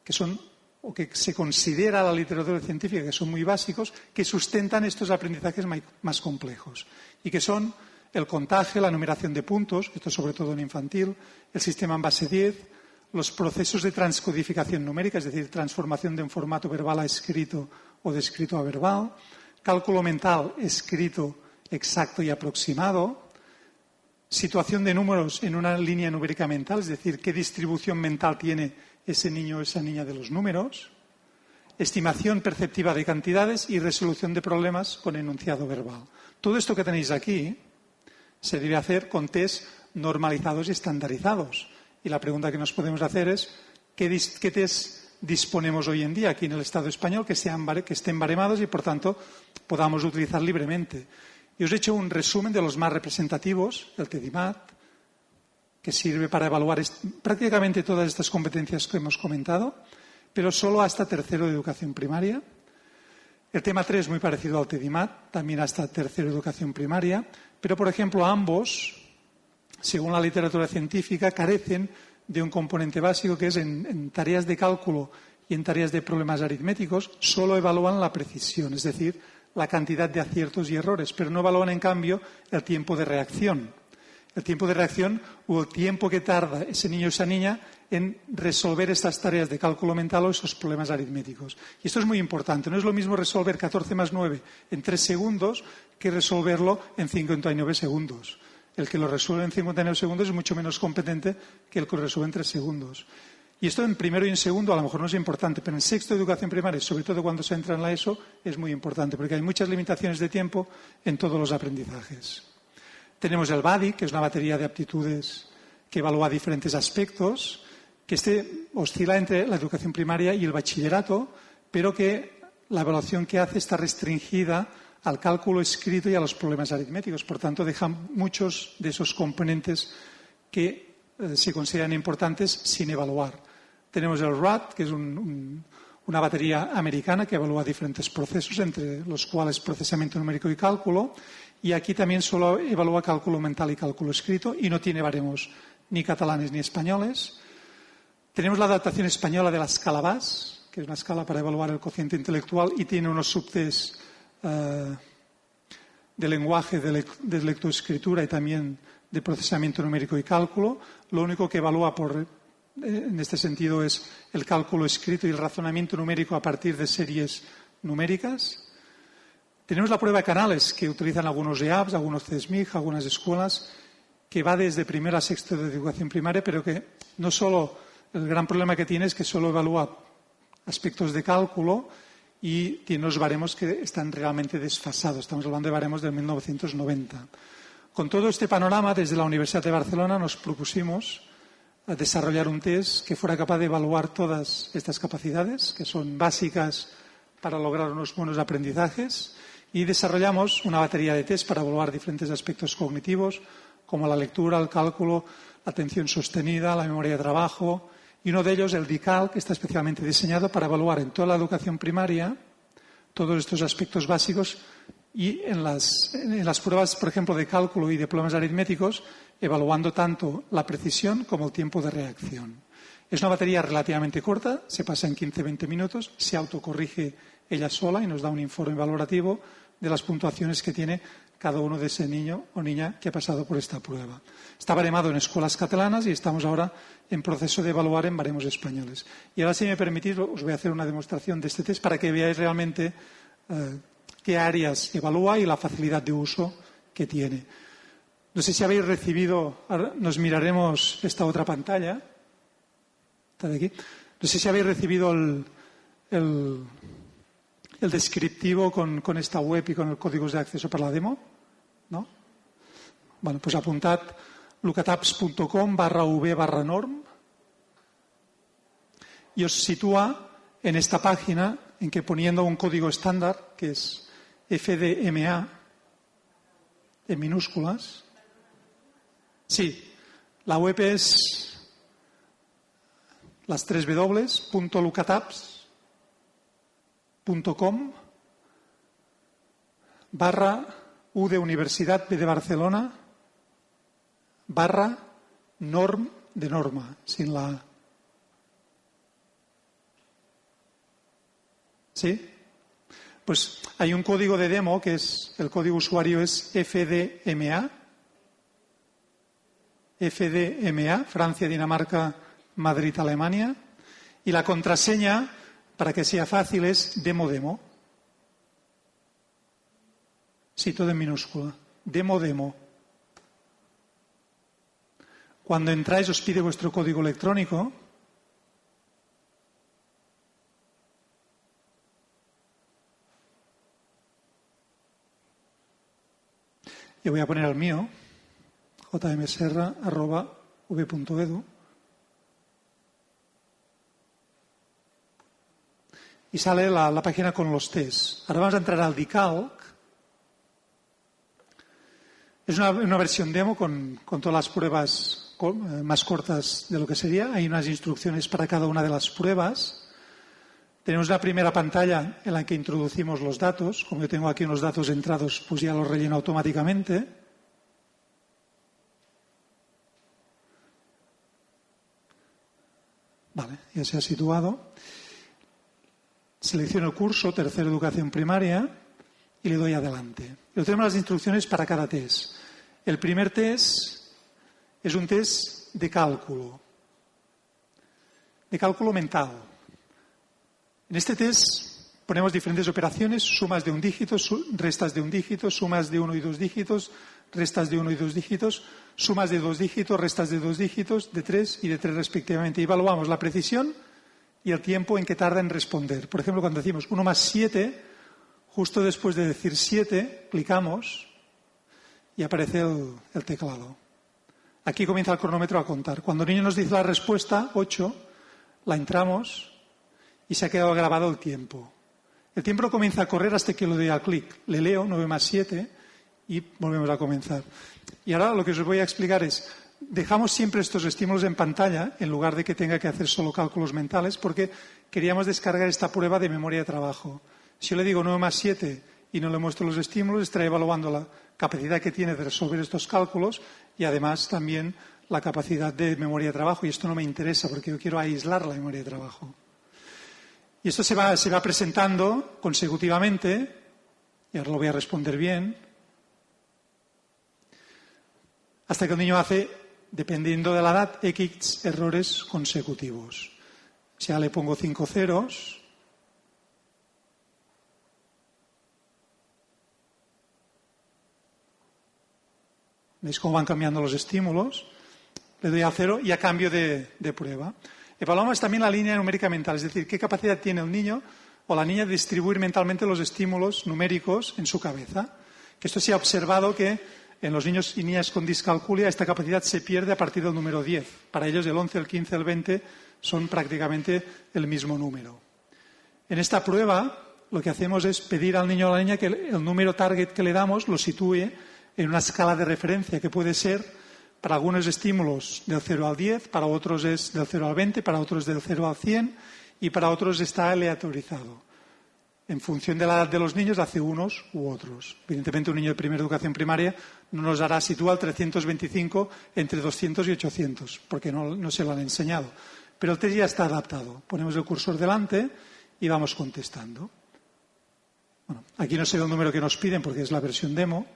que son o que se considera la literatura científica que son muy básicos, que sustentan estos aprendizajes más complejos y que son el contagio, la numeración de puntos, esto sobre todo en infantil, el sistema en base 10, los procesos de transcodificación numérica, es decir, transformación de un formato verbal a escrito o de escrito a verbal, cálculo mental escrito exacto y aproximado, situación de números en una línea numérica mental, es decir, qué distribución mental tiene ese niño o esa niña de los números, estimación perceptiva de cantidades y resolución de problemas con enunciado verbal. Todo esto que tenéis aquí se debe hacer con test normalizados y estandarizados. Y la pregunta que nos podemos hacer es ¿qué test disponemos hoy en día aquí en el Estado español que estén baremados y, por tanto, podamos utilizar libremente? Y os he hecho un resumen de los más representativos, el TEDIMAT, que sirve para evaluar prácticamente todas estas competencias que hemos comentado, pero solo hasta tercero de educación primaria. El tema 3 muy parecido al TEDIMAT, también hasta tercero de educación primaria, pero, por ejemplo, ambos, según la literatura científica, carecen de un componente básico que es en tareas de cálculo y en tareas de problemas aritméticos, solo evalúan la precisión, es decir, la cantidad de aciertos y errores, pero no evalúan, en cambio, el tiempo de reacción. El tiempo de reacción o el tiempo que tarda ese niño o esa niña en resolver estas tareas de cálculo mental o esos problemas aritméticos. Y esto es muy importante. No es lo mismo resolver 14 más 9 en 3 segundos que resolverlo en 59 segundos. El que lo resuelve en 59 segundos es mucho menos competente que el que lo resuelve en 3 segundos. Y esto en primero y en segundo a lo mejor no es importante, pero en sexto de educación primaria, sobre todo cuando se entra en la ESO, es muy importante, porque hay muchas limitaciones de tiempo en todos los aprendizajes. Tenemos el BADI, que es una batería de aptitudes que evalúa diferentes aspectos, que oscila entre la educación primaria y el bachillerato, pero que la evaluación que hace está restringida al cálculo escrito y a los problemas aritméticos. Por tanto, deja muchos de esos componentes que se consideran importantes sin evaluar. Tenemos el RAT, que es una batería americana que evalúa diferentes procesos, entre los cuales procesamiento numérico y cálculo. Y aquí también solo evalúa cálculo mental y cálculo escrito y no tiene baremos ni catalanes ni españoles. Tenemos la adaptación española de la escala BAS, que es una escala para evaluar el cociente intelectual y tiene unos subtests de lenguaje, de lectoescritura y también de procesamiento numérico y cálculo. Lo único que evalúa en este sentido es el cálculo escrito y el razonamiento numérico a partir de series numéricas. Tenemos la prueba de canales que utilizan algunos EAPs, algunos CESMIG, algunas escuelas, que va desde primero a sexto de educación primaria, pero que no solo, el gran problema que tiene es que solo evalúa aspectos de cálculo y tiene unos baremos que están realmente desfasados. Estamos hablando de baremos del 1990. Con todo este panorama, desde la Universidad de Barcelona nos propusimos desarrollar un test que fuera capaz de evaluar todas estas capacidades, que son básicas para lograr unos buenos aprendizajes, y desarrollamos una batería de test para evaluar diferentes aspectos cognitivos, como la lectura, el cálculo, la atención sostenida, la memoria de trabajo, y uno de ellos, el DICAL, que está especialmente diseñado para evaluar en toda la educación primaria todos estos aspectos básicos y en las pruebas, por ejemplo, de cálculo y de problemas aritméticos, evaluando tanto la precisión como el tiempo de reacción. Es una batería relativamente corta, se pasa en 15-20 minutos, se autocorrige ella sola y nos da un informe valorativo de las puntuaciones que tiene cada uno de ese niño o niña que ha pasado por esta prueba. Está baremado en escuelas catalanas y estamos ahora en proceso de evaluar en baremos españoles. Y ahora, si me permitís, os voy a hacer una demostración de este test para que veáis realmente qué áreas evalúa y la facilidad de uso que tiene. No sé si habéis recibido, ahora nos miraremos esta otra pantalla, está de aquí. No sé si habéis recibido el descriptivo con esta web y con los códigos de acceso para la demo, ¿no? Bueno, pues apuntad lucataps.com/v/norm y os sitúa en esta página en que, poniendo un código estándar, que es FDMA, en minúsculas. Sí, la web es las 3 www.lucataps.com/U de Universidad, B de Barcelona, /norm de norma, sin la A. ¿Sí? Pues hay un código de demo que es, el código usuario es FDMA, Francia, Dinamarca, Madrid, Alemania, y la contraseña, para que sea fácil, es demo. Sí, todo en minúscula. Demo. Cuando entráis os pide vuestro código electrónico. Yo voy a poner el mío, jmserra@v.edu. Y sale la página con los tests. Ahora vamos a entrar al DICALC. Es una versión demo con todas las pruebas más cortas de lo que sería. Hay unas instrucciones para cada una de las pruebas. Tenemos una primera pantalla en la que introducimos los datos. Como yo tengo aquí unos datos entrados, pues ya los relleno automáticamente. Vale, ya se ha situado. Selecciono el curso, tercero educación primaria, y le doy adelante. Pero tenemos las instrucciones para cada test. El primer test es un test de cálculo mental. En este test ponemos diferentes operaciones, sumas de un dígito, restas de un dígito, sumas de 1 y 2 dígitos, restas de 1 y 2 dígitos, sumas de 2 dígitos, restas de 2 dígitos, de 3 y de 3 respectivamente. Y evaluamos la precisión y el tiempo en que tarda en responder. Por ejemplo, cuando decimos 1 más 7, justo después de decir 7, clicamos y aparece el teclado. Aquí comienza el cronómetro a contar. Cuando el niño nos dice la respuesta, 8, la entramos y se ha quedado grabado el tiempo. El tiempo comienza a correr hasta que lo doy al clic. Le leo 9 más 7 y volvemos a comenzar. Y ahora lo que os voy a explicar es, dejamos siempre estos estímulos en pantalla en lugar de que tenga que hacer solo cálculos mentales porque queríamos descargar esta prueba de memoria de trabajo. Si yo le digo 9 más 7 y no le muestro los estímulos, estaré evaluando la capacidad que tiene de resolver estos cálculos y además también la capacidad de memoria de trabajo. Y esto no me interesa porque yo quiero aislar la memoria de trabajo. Y esto se va presentando consecutivamente, y ahora lo voy a responder bien, hasta que el niño hace, dependiendo de la edad, X errores consecutivos. Si ya le pongo 5 ceros, ¿veis cómo van cambiando los estímulos? Le doy a 0 y a cambio de prueba. Evaluamos también la línea numérica mental, es decir, qué capacidad tiene el niño o la niña de distribuir mentalmente los estímulos numéricos en su cabeza. Que esto se ha observado que en los niños y niñas con discalculia esta capacidad se pierde a partir del número 10. Para ellos el 11, el 15, el 20 son prácticamente el mismo número. En esta prueba lo que hacemos es pedir al niño o a la niña que el número target que le damos lo sitúe en una escala de referencia que puede ser para algunos estímulos del 0 al 10, para otros es del 0 al 20, para otros del 0 al 100 y para otros está aleatorizado. En función de la edad de los niños hace unos u otros. Evidentemente un niño de primera educación primaria no nos hará situar 325 entre 200 y 800 porque no se lo han enseñado. Pero el test ya está adaptado. Ponemos el cursor delante y vamos contestando. Bueno, aquí no sé el número que nos piden porque es la versión demo.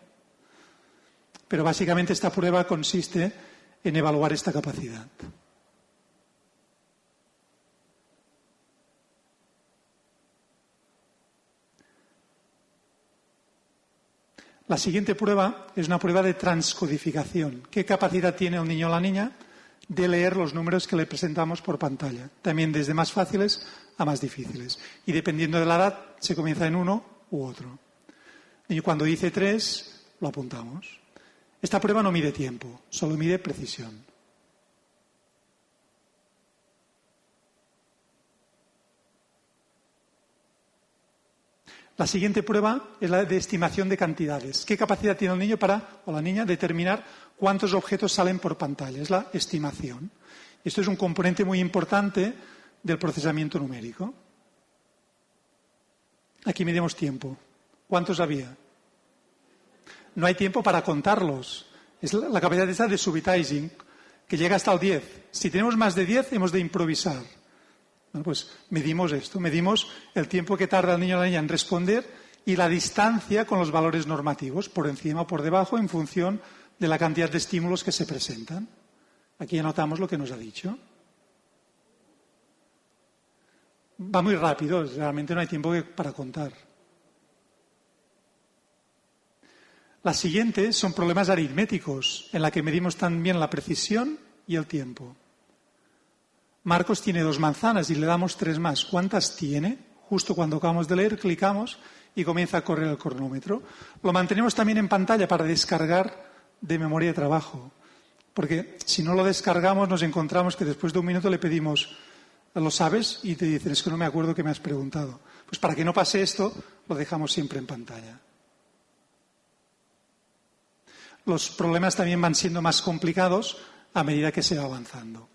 Pero básicamente esta prueba consiste en evaluar esta capacidad. La siguiente prueba es una prueba de transcodificación. ¿Qué capacidad tiene el niño o la niña de leer los números que le presentamos por pantalla? También desde más fáciles a más difíciles. Y dependiendo de la edad, se comienza en uno u otro. Y cuando dice 3, lo apuntamos. Esta prueba no mide tiempo, solo mide precisión. La siguiente prueba es la de estimación de cantidades. ¿Qué capacidad tiene el niño o la niña determinar cuántos objetos salen por pantalla? Es la estimación. Esto es un componente muy importante del procesamiento numérico. Aquí medimos tiempo. ¿Cuántos había? No hay tiempo para contarlos. Es la capacidad esa de subitizing, que llega hasta el 10. Si tenemos más de 10, hemos de improvisar. Bueno, pues medimos esto, medimos el tiempo que tarda el niño o la niña en responder y la distancia con los valores normativos, por encima o por debajo, en función de la cantidad de estímulos que se presentan. Aquí anotamos lo que nos ha dicho. Va muy rápido, realmente no hay tiempo para contar. Las siguientes son problemas aritméticos, en la que medimos también la precisión y el tiempo. Marcos tiene 2 manzanas y le damos 3 más. ¿Cuántas tiene? Justo cuando acabamos de leer, clicamos y comienza a correr el cronómetro. Lo mantenemos también en pantalla para descargar de memoria de trabajo. Porque si no lo descargamos, nos encontramos que después de un minuto le pedimos, ¿lo sabes? Y te dicen, es que no me acuerdo que me has preguntado. Pues para que no pase esto, lo dejamos siempre en pantalla. los problemas también van siendo más complicados a medida que se va avanzando.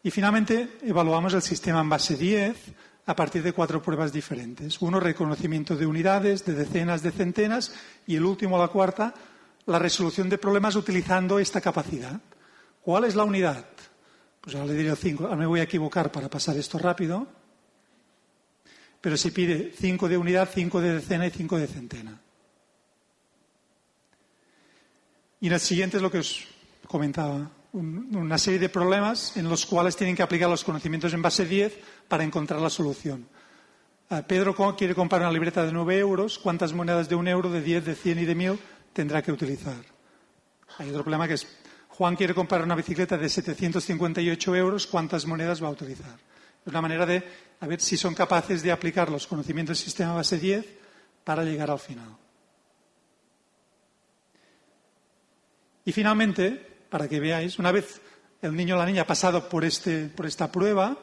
Y finalmente evaluamos el sistema en base 10 a partir de 4 pruebas diferentes. Uno, reconocimiento de unidades, de decenas, de centenas, y el último, la cuarta, la resolución de problemas utilizando esta capacidad. ¿Cuál es la unidad? Pues ahora le diré el 5. Ahora me voy a equivocar para pasar esto rápido. Pero se pide 5 de unidad, 5 de decena y 5 de centena. Y en el siguiente es lo que os comentaba. Una serie de problemas en los cuales tienen que aplicar los conocimientos en base 10 para encontrar la solución. Pedro quiere comprar una libreta de 9 euros. ¿Cuántas monedas de 1 euro, de 10, de 100 y de 1000 tendrá que utilizar? Hay otro problema que es, Juan quiere comprar una bicicleta de 758 euros. ¿Cuántas monedas va a utilizar? Es una manera de a ver si son capaces de aplicar los conocimientos del sistema base 10 para llegar al final. Y finalmente, para que veáis, una vez el niño o la niña ha pasado por esta prueba,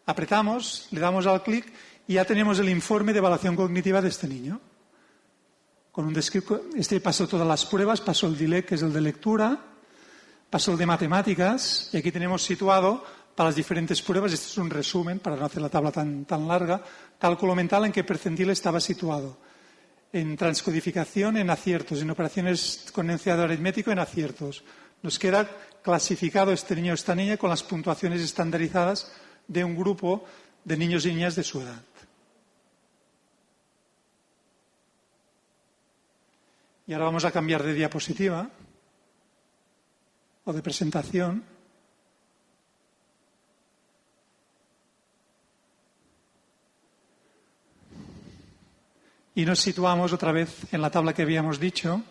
apretamos, le damos al clic y ya tenemos el informe de evaluación cognitiva de este niño. Con un este pasó todas las pruebas, pasó el DILEC, que es el de lectura, pasó el de matemáticas, y aquí tenemos situado para las diferentes pruebas, este es un resumen para no hacer la tabla tan larga, cálculo mental en qué percentil estaba situado. En transcodificación, en aciertos, en operaciones con enunciado aritmético, en aciertos. Nos queda clasificado este niño o esta niña con las puntuaciones estandarizadas de un grupo de niños y niñas de su edad. Y ahora vamos a cambiar de diapositiva o de presentación. Y nos situamos otra vez en la tabla que habíamos dicho.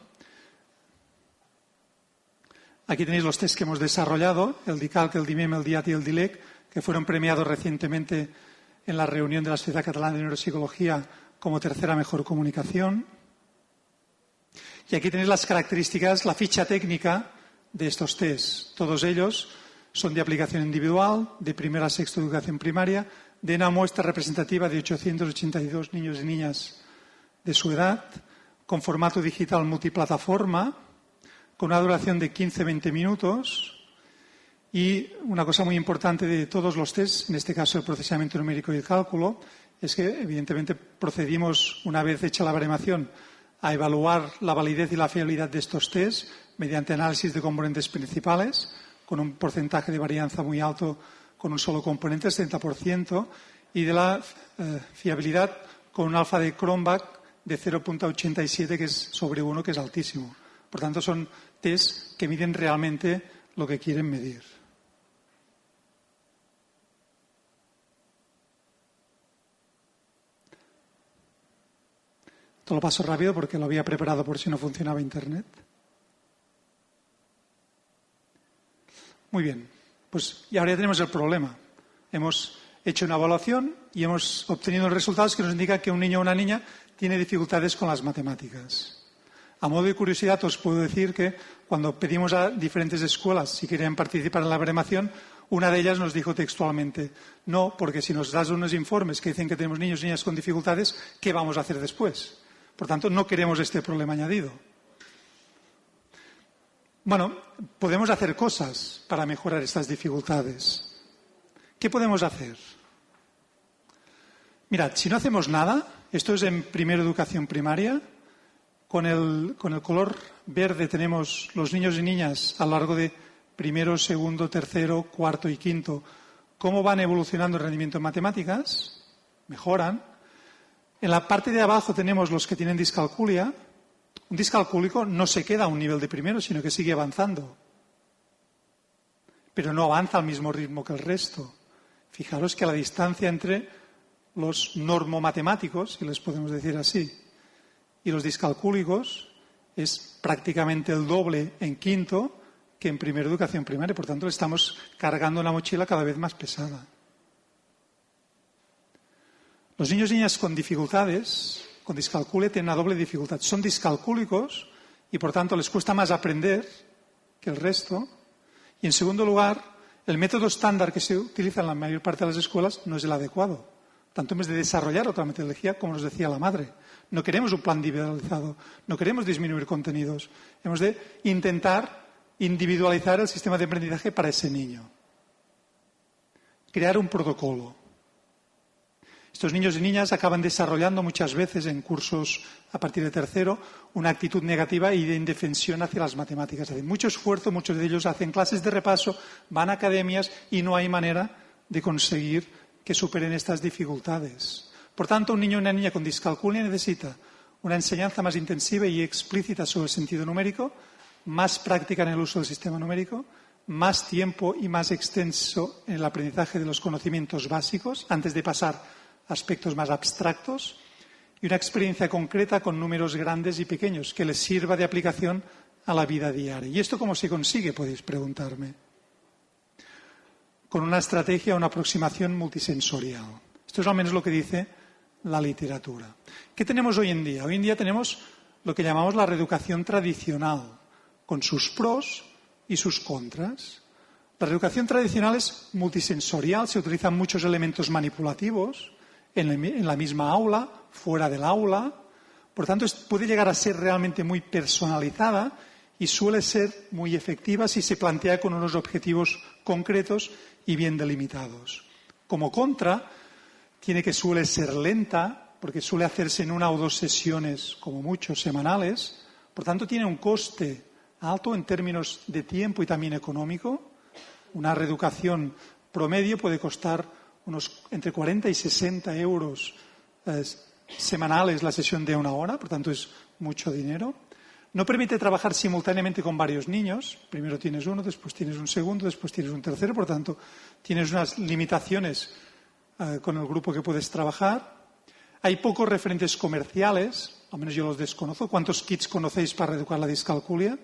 Aquí tenéis los test que hemos desarrollado, el DICALC, el DIMEM, el DIAT y el DILEC, que fueron premiados recientemente en la reunión de la Sociedad Catalana de Neuropsicología como tercera mejor comunicación. Y aquí tenéis las características, la ficha técnica de estos test. Todos ellos son de aplicación individual, de primera a sexta educación primaria, de una muestra representativa de 882 niños y niñas de su edad, con formato digital multiplataforma, con una duración de 15-20 minutos. Y una cosa muy importante de todos los test, en este caso el procesamiento numérico y el cálculo, es que evidentemente procedimos, una vez hecha la baremación, a evaluar la validez y la fiabilidad de estos test mediante análisis de componentes principales, con un porcentaje de varianza muy alto con un solo componente, el 70%, y de la fiabilidad con un alfa de Cronbach de 0.87, que es sobre 1, que es altísimo. Por tanto, son test que miden realmente lo que quieren medir. Esto lo paso rápido porque lo había preparado por si no funcionaba Internet. Muy bien, pues y ahora ya tenemos el problema. Hemos hecho una evaluación y hemos obtenido los resultados que nos indican que un niño o una niña tiene dificultades con las matemáticas. A modo de curiosidad os puedo decir que cuando pedimos a diferentes escuelas si querían participar en la baremación, una de ellas nos dijo textualmente, no, porque si nos das unos informes que dicen que tenemos niños y niñas con dificultades, ¿qué vamos a hacer después? Por tanto, no queremos este problema añadido. Bueno, podemos hacer cosas para mejorar estas dificultades. ¿Qué podemos hacer? Mirad, si no hacemos nada, esto es en primera educación primaria, con el color verde tenemos los niños y niñas a lo largo de primero, segundo, tercero, cuarto y quinto, cómo van evolucionando el rendimiento en matemáticas, mejoran. En la parte de abajo tenemos los que tienen discalculia. Un discalcúlico no se queda a un nivel de primero, sino que sigue avanzando. Pero no avanza al mismo ritmo que el resto. Fijaros que la distancia entre los normomatemáticos, si les podemos decir así, y los discalcúlicos es prácticamente el doble en quinto que en primera educación primaria. Por tanto, le estamos cargando una mochila cada vez más pesada. Los niños y niñas con dificultades, con discalculia, tienen una doble dificultad. Son discalcúlicos y, por tanto, les cuesta más aprender que el resto. Y, en segundo lugar, el método estándar que se utiliza en la mayor parte de las escuelas no es el adecuado. Tanto en vez de desarrollar otra metodología, como nos decía la madre. No queremos un plan individualizado, no queremos disminuir contenidos. Hemos de intentar individualizar el sistema de aprendizaje para ese niño. Crear un protocolo. Estos niños y niñas acaban desarrollando muchas veces en cursos a partir de tercero una actitud negativa y de indefensión hacia las matemáticas. Hacen mucho esfuerzo, muchos de ellos hacen clases de repaso, van a academias y no hay manera de conseguir que superen estas dificultades. Por tanto, un niño o una niña con discalculia necesita una enseñanza más intensiva y explícita sobre el sentido numérico, más práctica en el uso del sistema numérico, más tiempo y más extenso en el aprendizaje de los conocimientos básicos antes de pasar a aspectos más abstractos y una experiencia concreta con números grandes y pequeños que les sirva de aplicación a la vida diaria. ¿Y esto cómo se consigue? Podéis preguntarme. Con una estrategia, una aproximación multisensorial. Esto es al menos lo que dice la literatura. ¿Qué tenemos hoy en día? Hoy en día tenemos lo que llamamos la reeducación tradicional, con sus pros y sus contras. La reeducación tradicional es multisensorial, se utilizan muchos elementos manipulativos en la misma aula, fuera del aula. Por tanto, puede llegar a ser realmente muy personalizada y suele ser muy efectiva si se plantea con unos objetivos concretos y bien delimitados. Como contra, suele ser lenta, porque suele hacerse en una o dos sesiones, como mucho, semanales. Por tanto, tiene un coste alto en términos de tiempo y también económico. Una reeducación promedio puede costar unos entre 40 y 60 euros semanales la sesión de 1 hora, por tanto es mucho dinero. No permite trabajar simultáneamente con varios niños. Primero tienes uno, después tienes un segundo, después tienes un tercero, por tanto tienes unas limitaciones con el grupo que puedes trabajar. Hay pocos referentes comerciales, al menos yo los desconozco. ¿Cuántos kits conocéis para reeducar la discalculia?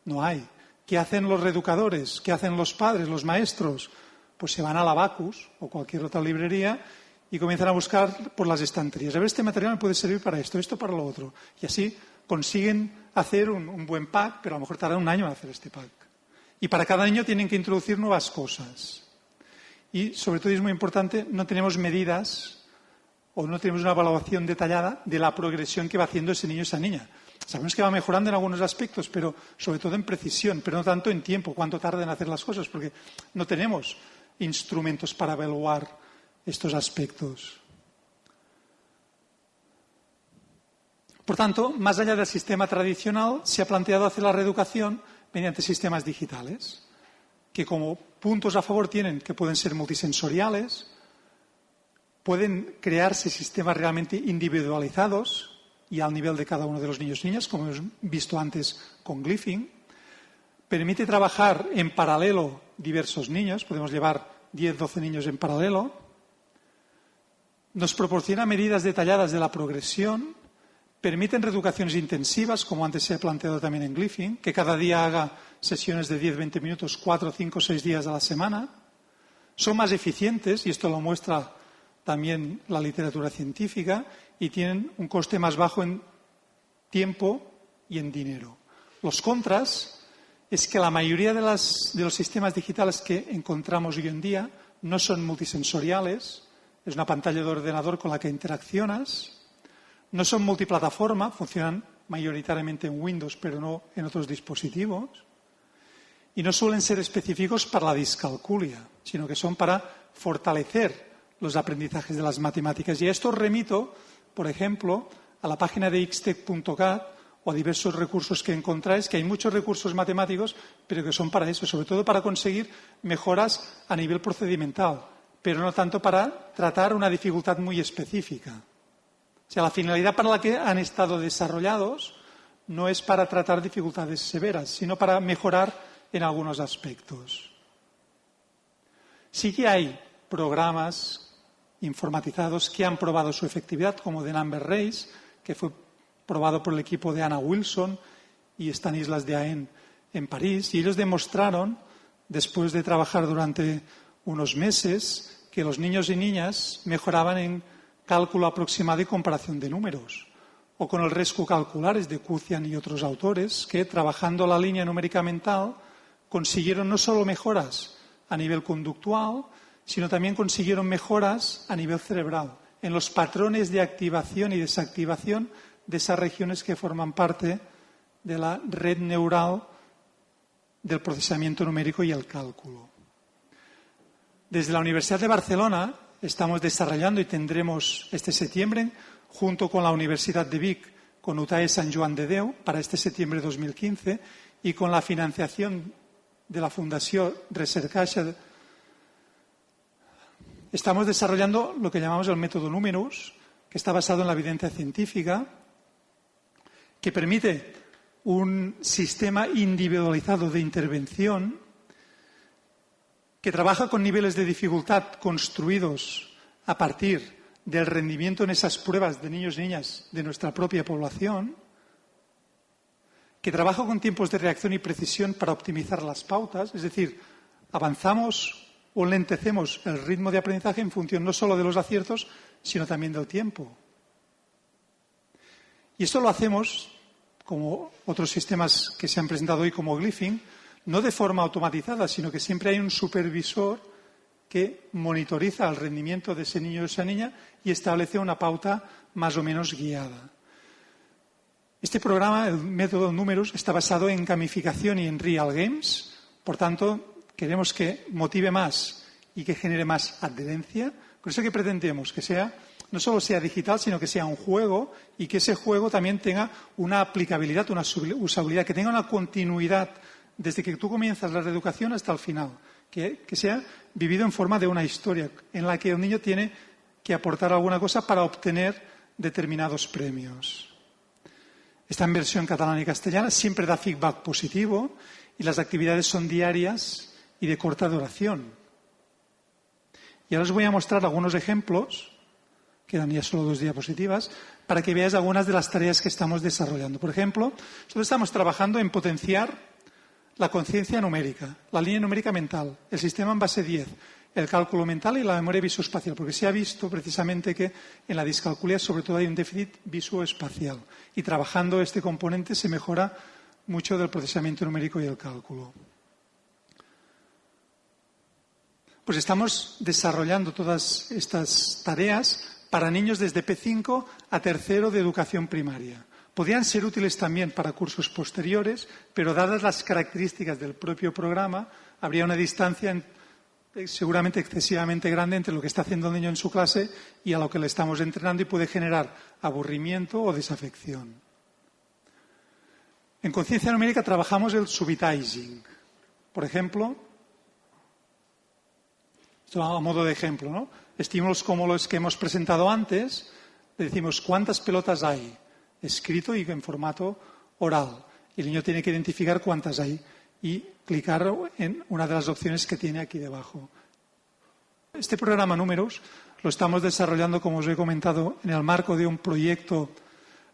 No hay. ¿Qué hacen los reeducadores? ¿Qué hacen los padres, los maestros? Pues se van a la Bacus o cualquier otra librería y comienzan a buscar por las estanterías. A ver, este material me puede servir para esto, esto para lo otro. Y así consiguen hacer un buen pack, pero a lo mejor tardan 1 año en hacer este pack. Y para cada niño tienen que introducir nuevas cosas. Y, sobre todo, es muy importante, no tenemos medidas o no tenemos una evaluación detallada de la progresión que va haciendo ese niño o esa niña. Sabemos que va mejorando en algunos aspectos, pero sobre todo en precisión, pero no tanto en tiempo, cuánto tarda en hacer las cosas, porque no tenemos instrumentos para evaluar estos aspectos. Por tanto, más allá del sistema tradicional, se ha planteado hacer la reeducación mediante sistemas digitales, que como puntos a favor tienen que pueden ser multisensoriales, pueden crearse sistemas realmente individualizados y al nivel de cada uno de los niños y niñas, como hemos visto antes con Glyphing. Permite trabajar en paralelo diversos niños, podemos llevar 10, 12 niños en paralelo. Nos proporciona medidas detalladas de la progresión, permiten reeducaciones intensivas, como antes se ha planteado también en Glyphing, que cada día haga sesiones de 10, 20 minutos, 4, 5, 6 días a la semana. Son más eficientes, y esto lo muestra también la literatura científica, y tienen un coste más bajo en tiempo y en dinero. Los contras es que la mayoría de los sistemas digitales que encontramos hoy en día no son multisensoriales, es una pantalla de ordenador con la que interaccionas, no son multiplataforma, funcionan mayoritariamente en Windows, pero no en otros dispositivos, y no suelen ser específicos para la discalculia, sino que son para fortalecer los aprendizajes de las matemáticas. Y a esto remito, por ejemplo, a la página de ixtec.cat o a diversos recursos que encontráis, que hay muchos recursos matemáticos, pero que son para eso, sobre todo para conseguir mejoras a nivel procedimental, pero no tanto para tratar una dificultad muy específica. O sea, la finalidad para la que han estado desarrollados no es para tratar dificultades severas, sino para mejorar en algunos aspectos. Sí que hay programas informatizados que han probado su efectividad, como The Number Race, que fue probado por el equipo de Anna Wilson y Stanislas Dehaene en París, y ellos demostraron, después de trabajar durante unos meses, que los niños y niñas mejoraban en cálculo aproximado y comparación de números, o con el rescue calculares de Kucian y otros autores, que trabajando la línea numérica mental consiguieron no solo mejoras a nivel conductual, sino también consiguieron mejoras a nivel cerebral en los patrones de activación y desactivación de esas regiones que forman parte de la red neural del procesamiento numérico y el cálculo. Desde la Universidad de Barcelona estamos desarrollando y tendremos este septiembre, junto con la Universidad de Vic, con UTAE Sant Joan de Déu, para este septiembre de 2015, y con la financiación de la Fundación Recercaixa, estamos desarrollando lo que llamamos el método Numerus, que está basado en la evidencia científica, que permite un sistema individualizado de intervención que trabaja con niveles de dificultad construidos a partir del rendimiento en esas pruebas de niños y niñas de nuestra propia población, que trabaja con tiempos de reacción y precisión para optimizar las pautas, es decir, avanzamos o lentecemos el ritmo de aprendizaje en función no solo de los aciertos, sino también del tiempo. Y esto lo hacemos, como otros sistemas que se han presentado hoy como Glyphing, no de forma automatizada, sino que siempre hay un supervisor que monitoriza el rendimiento de ese niño o esa niña y establece una pauta más o menos guiada. Este programa, el método Numerus, está basado en gamificación y en real games. Por tanto, queremos que motive más y que genere más adherencia. Por eso que pretendemos que no solo sea digital, sino que sea un juego y que ese juego también tenga una aplicabilidad, una usabilidad, que tenga una continuidad desde que tú comienzas la reeducación hasta el final. Que sea vivido en forma de una historia en la que el niño tiene que aportar alguna cosa para obtener determinados premios. Está en versión catalana y castellana, siempre da feedback positivo y las actividades son diarias y de corta duración. Y ahora os voy a mostrar algunos ejemplos, quedan ya solo 2 diapositivas, para que veáis algunas de las tareas que estamos desarrollando. Por ejemplo, nosotros estamos trabajando en potenciar la conciencia numérica, la línea numérica mental, el sistema en base 10, el cálculo mental y la memoria visoespacial, porque se ha visto precisamente que en la discalculia sobre todo hay un déficit visoespacial y trabajando este componente se mejora mucho del procesamiento numérico y el cálculo. Pues estamos desarrollando todas estas tareas para niños desde P5 a tercero de educación primaria. Podrían ser útiles también para cursos posteriores, pero dadas las características del propio programa, habría una distancia seguramente excesivamente grande entre lo que está haciendo el niño en su clase y a lo que le estamos entrenando y puede generar aburrimiento o desafección. En conciencia numérica trabajamos el subitizing. Por ejemplo, esto a modo de ejemplo, ¿no? Estímulos como los que hemos presentado antes, le decimos cuántas pelotas hay, escrito y en formato oral. Y el niño tiene que identificar cuántas hay y clicar en una de las opciones que tiene aquí debajo. Este programa Numerus lo estamos desarrollando, como os he comentado, en el marco de un proyecto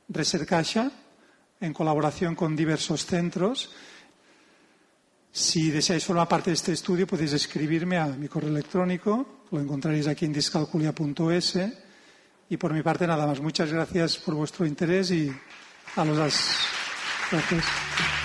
Recercaixa, en colaboración con diversos centros. Si deseáis formar parte de este estudio, podéis escribirme a mi correo electrónico, lo encontraréis aquí en discalculia.es. Y por mi parte nada más. Muchas gracias por vuestro interés y a los gracias.